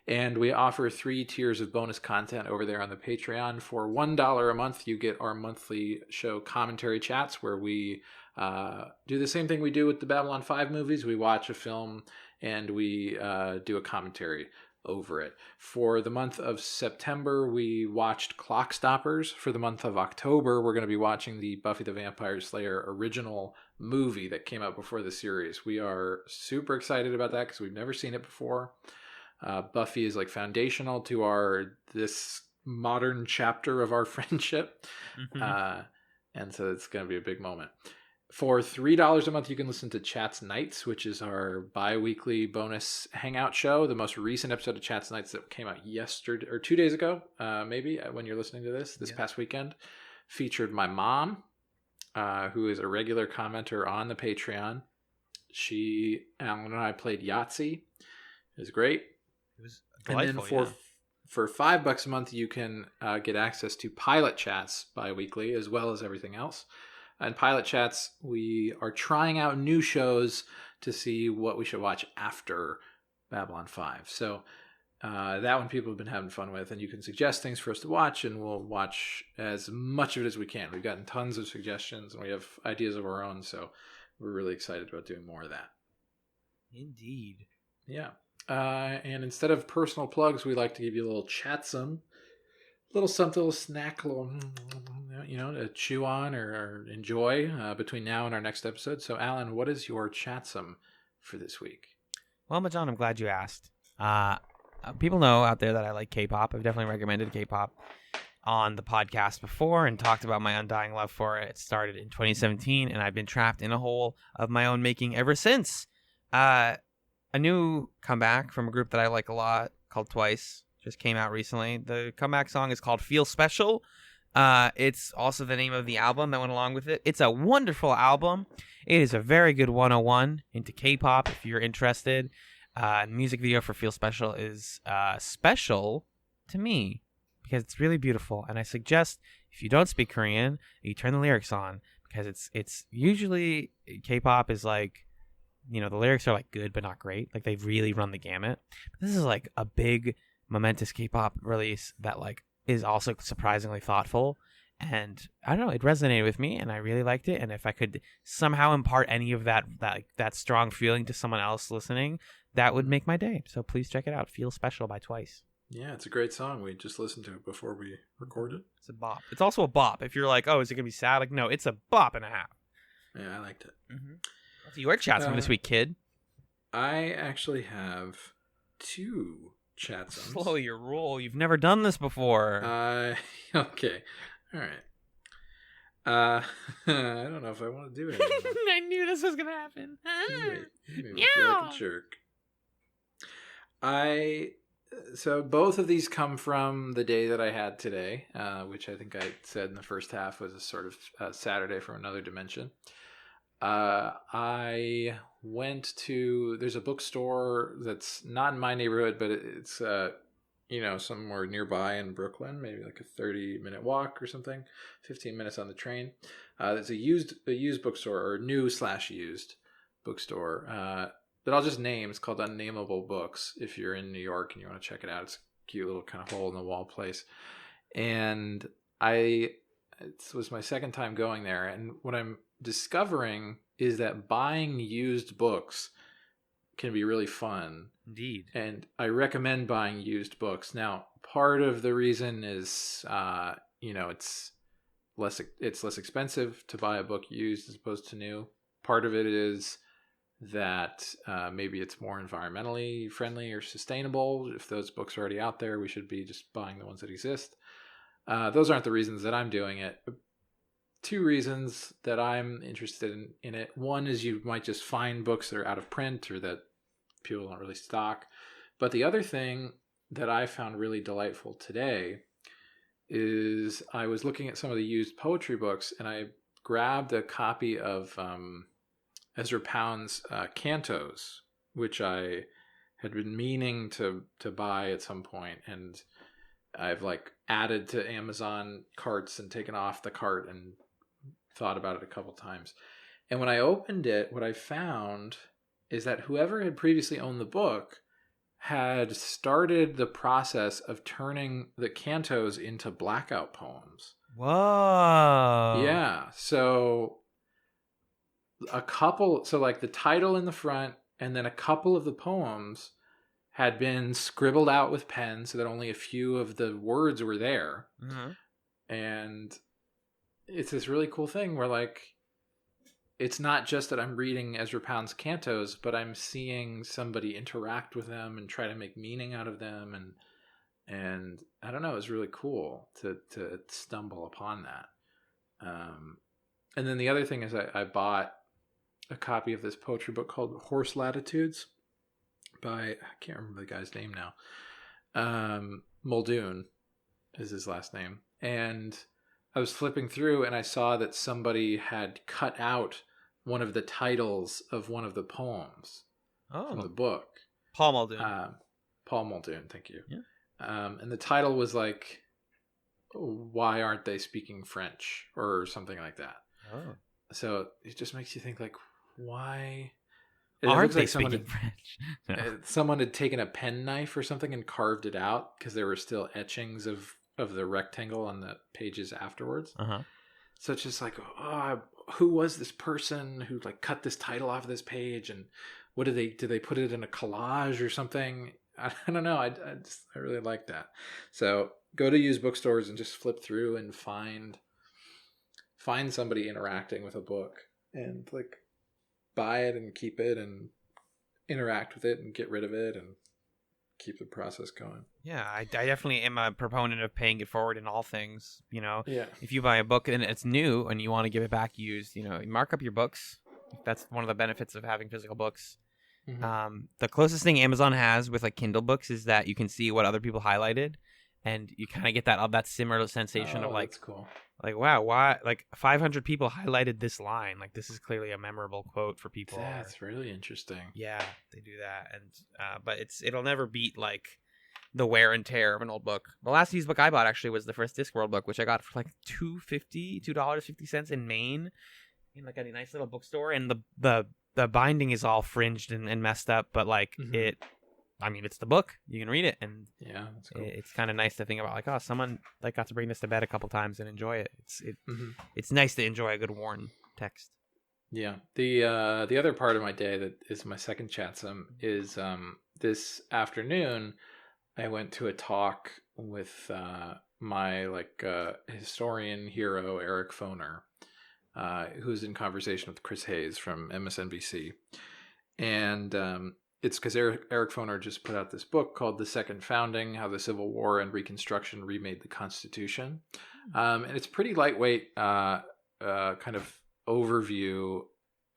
And we offer 3 tiers of bonus content over there on the Patreon. For $1 a month, you get our monthly show commentary chats, where we do the same thing we do with the Babylon 5 movies. We watch a film and we do a commentary over it. For the month of September, we watched Clock Stoppers. For the month of October, we're going to be watching the Buffy the Vampire Slayer original movie that came out before the series. We are super excited about that because we've never seen it before. Buffy is like foundational to this modern chapter of our friendship. And so it's going to be a big moment. For $3 a month, you can listen to Chats Nights, which is our bi-weekly bonus hangout show. The most recent episode of Chats Nights that came out yesterday, or 2 days ago, maybe, when you're listening to this past weekend, featured my mom, who is a regular commenter on the Patreon. Alan and I played Yahtzee. It was great. It was delightful. And then for $5 a month, you can get access to Pilot Chats bi-weekly, as well as everything else. In Pilot Chats, we are trying out new shows to see what we should watch after Babylon 5. So that one people have been having fun with, and you can suggest things for us to watch, and we'll watch as much of it as we can. We've gotten tons of suggestions, and we have ideas of our own, so we're really excited about doing more of that. Indeed. Yeah. And instead of personal plugs, we like to give you a little chatsome. Little something, little snack, to chew on or enjoy between now and our next episode. So, Alan, what is your chatsome for this week? Well, Majan, I'm glad you asked. People know out there that I like K-pop. I've definitely recommended K-pop on the podcast before and talked about my undying love for it. It started in 2017, and I've been trapped in a hole of my own making ever since. A new comeback from a group that I like a lot called Twice just came out recently. The comeback song is called Feel Special. It's also the name of the album that went along with it. It's a wonderful album. It is a very good 101 into K-pop if you're interested. The music video for Feel Special is special to me because it's really beautiful. And I suggest if you don't speak Korean, you turn the lyrics on, because it's usually K-pop is like, the lyrics are like good but not great. Like they really run the gamut. But this is like a big momentous K-pop release that like is also surprisingly thoughtful, and I don't know, it resonated with me and I really liked it. And if I could somehow impart any of that strong feeling to someone else listening, that would make my day. So please check it out. Feel Special by Twice. Yeah, it's a great song. We just listened to it before we recorded. It's a bop. It's also a bop. If you're like, oh, is it gonna be sad? Like, no, it's a bop and a half. Yeah, I liked it. What's your chats from this week, kid? I actually have 2 chatsums. Slow your roll. You've never done this before. Okay. All right. I don't know if I want to do it anymore. I knew this was going to happen. You made me feel like a jerk. So both of these come from the day that I had today, which I think I said in the first half was a sort of Saturday from another dimension. I went to, there's a bookstore that's not in my neighborhood, but it's, somewhere nearby in Brooklyn, maybe like a 30-minute walk or something, 15 minutes on the train. It's a used bookstore, or new/used bookstore. But I'll just name, it's called Unnameable Books. If you're in New York and you want to check it out, it's a cute little kind of hole in the wall place. And it was my second time going there. And what I'm discovering is that buying used books can be really fun. Indeed. And I recommend buying used books. Now, part of the reason is, it's less expensive to buy a book used as opposed to new. Part of it is that maybe it's more environmentally friendly or sustainable. If those books are already out there, we should be just buying the ones that exist. Those aren't the reasons that I'm doing it. 2 reasons that I'm interested in it. One is you might just find books that are out of print or that people don't really stock. But the other thing that I found really delightful today is I was looking at some of the used poetry books, and I grabbed a copy of Ezra Pound's Cantos, which I had been meaning to buy at some point, and I've like added to Amazon carts and taken off the cart and thought about it a couple times. And when I opened it, what I found is that whoever had previously owned the book had started the process of turning the cantos into blackout poems. Whoa. Yeah. So like the title in the front and then a couple of the poems had been scribbled out with pen so that only a few of the words were there. Mm-hmm. And it's this really cool thing where like, it's not just that I'm reading Ezra Pound's cantos, but I'm seeing somebody interact with them and try to make meaning out of them. And I don't know, it's really cool to stumble upon that. And then the other thing is I bought a copy of this poetry book called Horse Latitudes by, I can't remember the guy's name now. Muldoon is his last name. And I was flipping through and I saw that somebody had cut out one of the titles of one of the poems from the book. Paul Muldoon. Paul Muldoon, thank you. Yeah. And the title was like, "Why Aren't They Speaking French?" or something like that. Oh. So it just makes you think like, why aren't they speaking French? No. Someone had taken a penknife or something and carved it out because there were still etchings of the rectangle on the pages afterwards. Uh-huh. So it's just like, who was this person who like cut this title off of this page, and what did they put it in a collage or something? I don't know. I really like that. So go to used bookstores and just flip through and find somebody interacting with a book and like buy it and keep it and interact with it and get rid of it and keep the process going. Yeah, I definitely am a proponent of paying it forward in all things. You know, yeah. If you buy a book and it's new and you want to give it back used, you mark up your books. That's one of the benefits of having physical books. Mm-hmm. The closest thing Amazon has with like Kindle books is that you can see what other people highlighted, and you kind of get that similar sensation of like, that's cool. Like, wow, why? Like 500 people highlighted this line. Like, this is clearly a memorable quote for people. That's really interesting. Yeah, they do that, and but it'll never beat like the wear and tear of an old book. The last used book I bought actually was the first Discworld book, which I got for like $2.50 in Maine, in like a nice little bookstore, and the binding is all fringed and messed up, but like it's the book. You can read it, and yeah, that's cool. It's kind of nice to think about. Like, oh, someone like got to bring this to bed a couple times and enjoy it. It's nice to enjoy a good worn text. Yeah. The other part of my day that is my second chatsum is this afternoon I went to a talk with my historian hero Eric Foner, who's in conversation with Chris Hayes from MSNBC, and it's because Eric Foner just put out this book called The Second Founding, How the Civil War and Reconstruction Remade the Constitution. And it's pretty lightweight kind of overview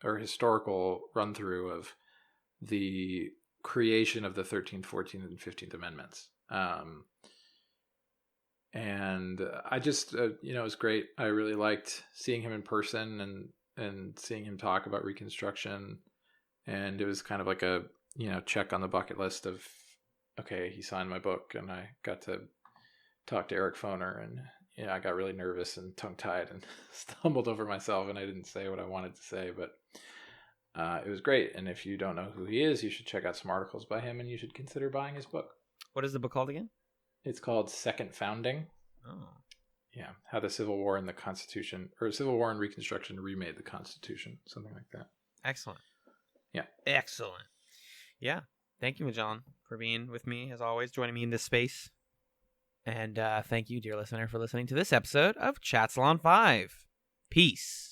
or historical run-through of the creation of the 13th, 14th, and 15th Amendments. And I just, it was great. I really liked seeing him in person and seeing him talk about Reconstruction. And it was kind of like a, check on the bucket list of, okay, he signed my book, and I got to talk to Eric Foner, and I got really nervous and tongue-tied and stumbled over myself, and I didn't say what I wanted to say, but it was great. And if you don't know who he is, you should check out some articles by him, and you should consider buying his book. What is the book called again? It's called Second Founding. Oh. Yeah, how the Civil War and the Constitution, or Civil War and Reconstruction remade the Constitution, something like that. Excellent. Yeah. Excellent. Yeah. Thank you, Magellan, for being with me, as always, joining me in this space. And thank you, dear listener, for listening to this episode of Chatzylon 5. Peace.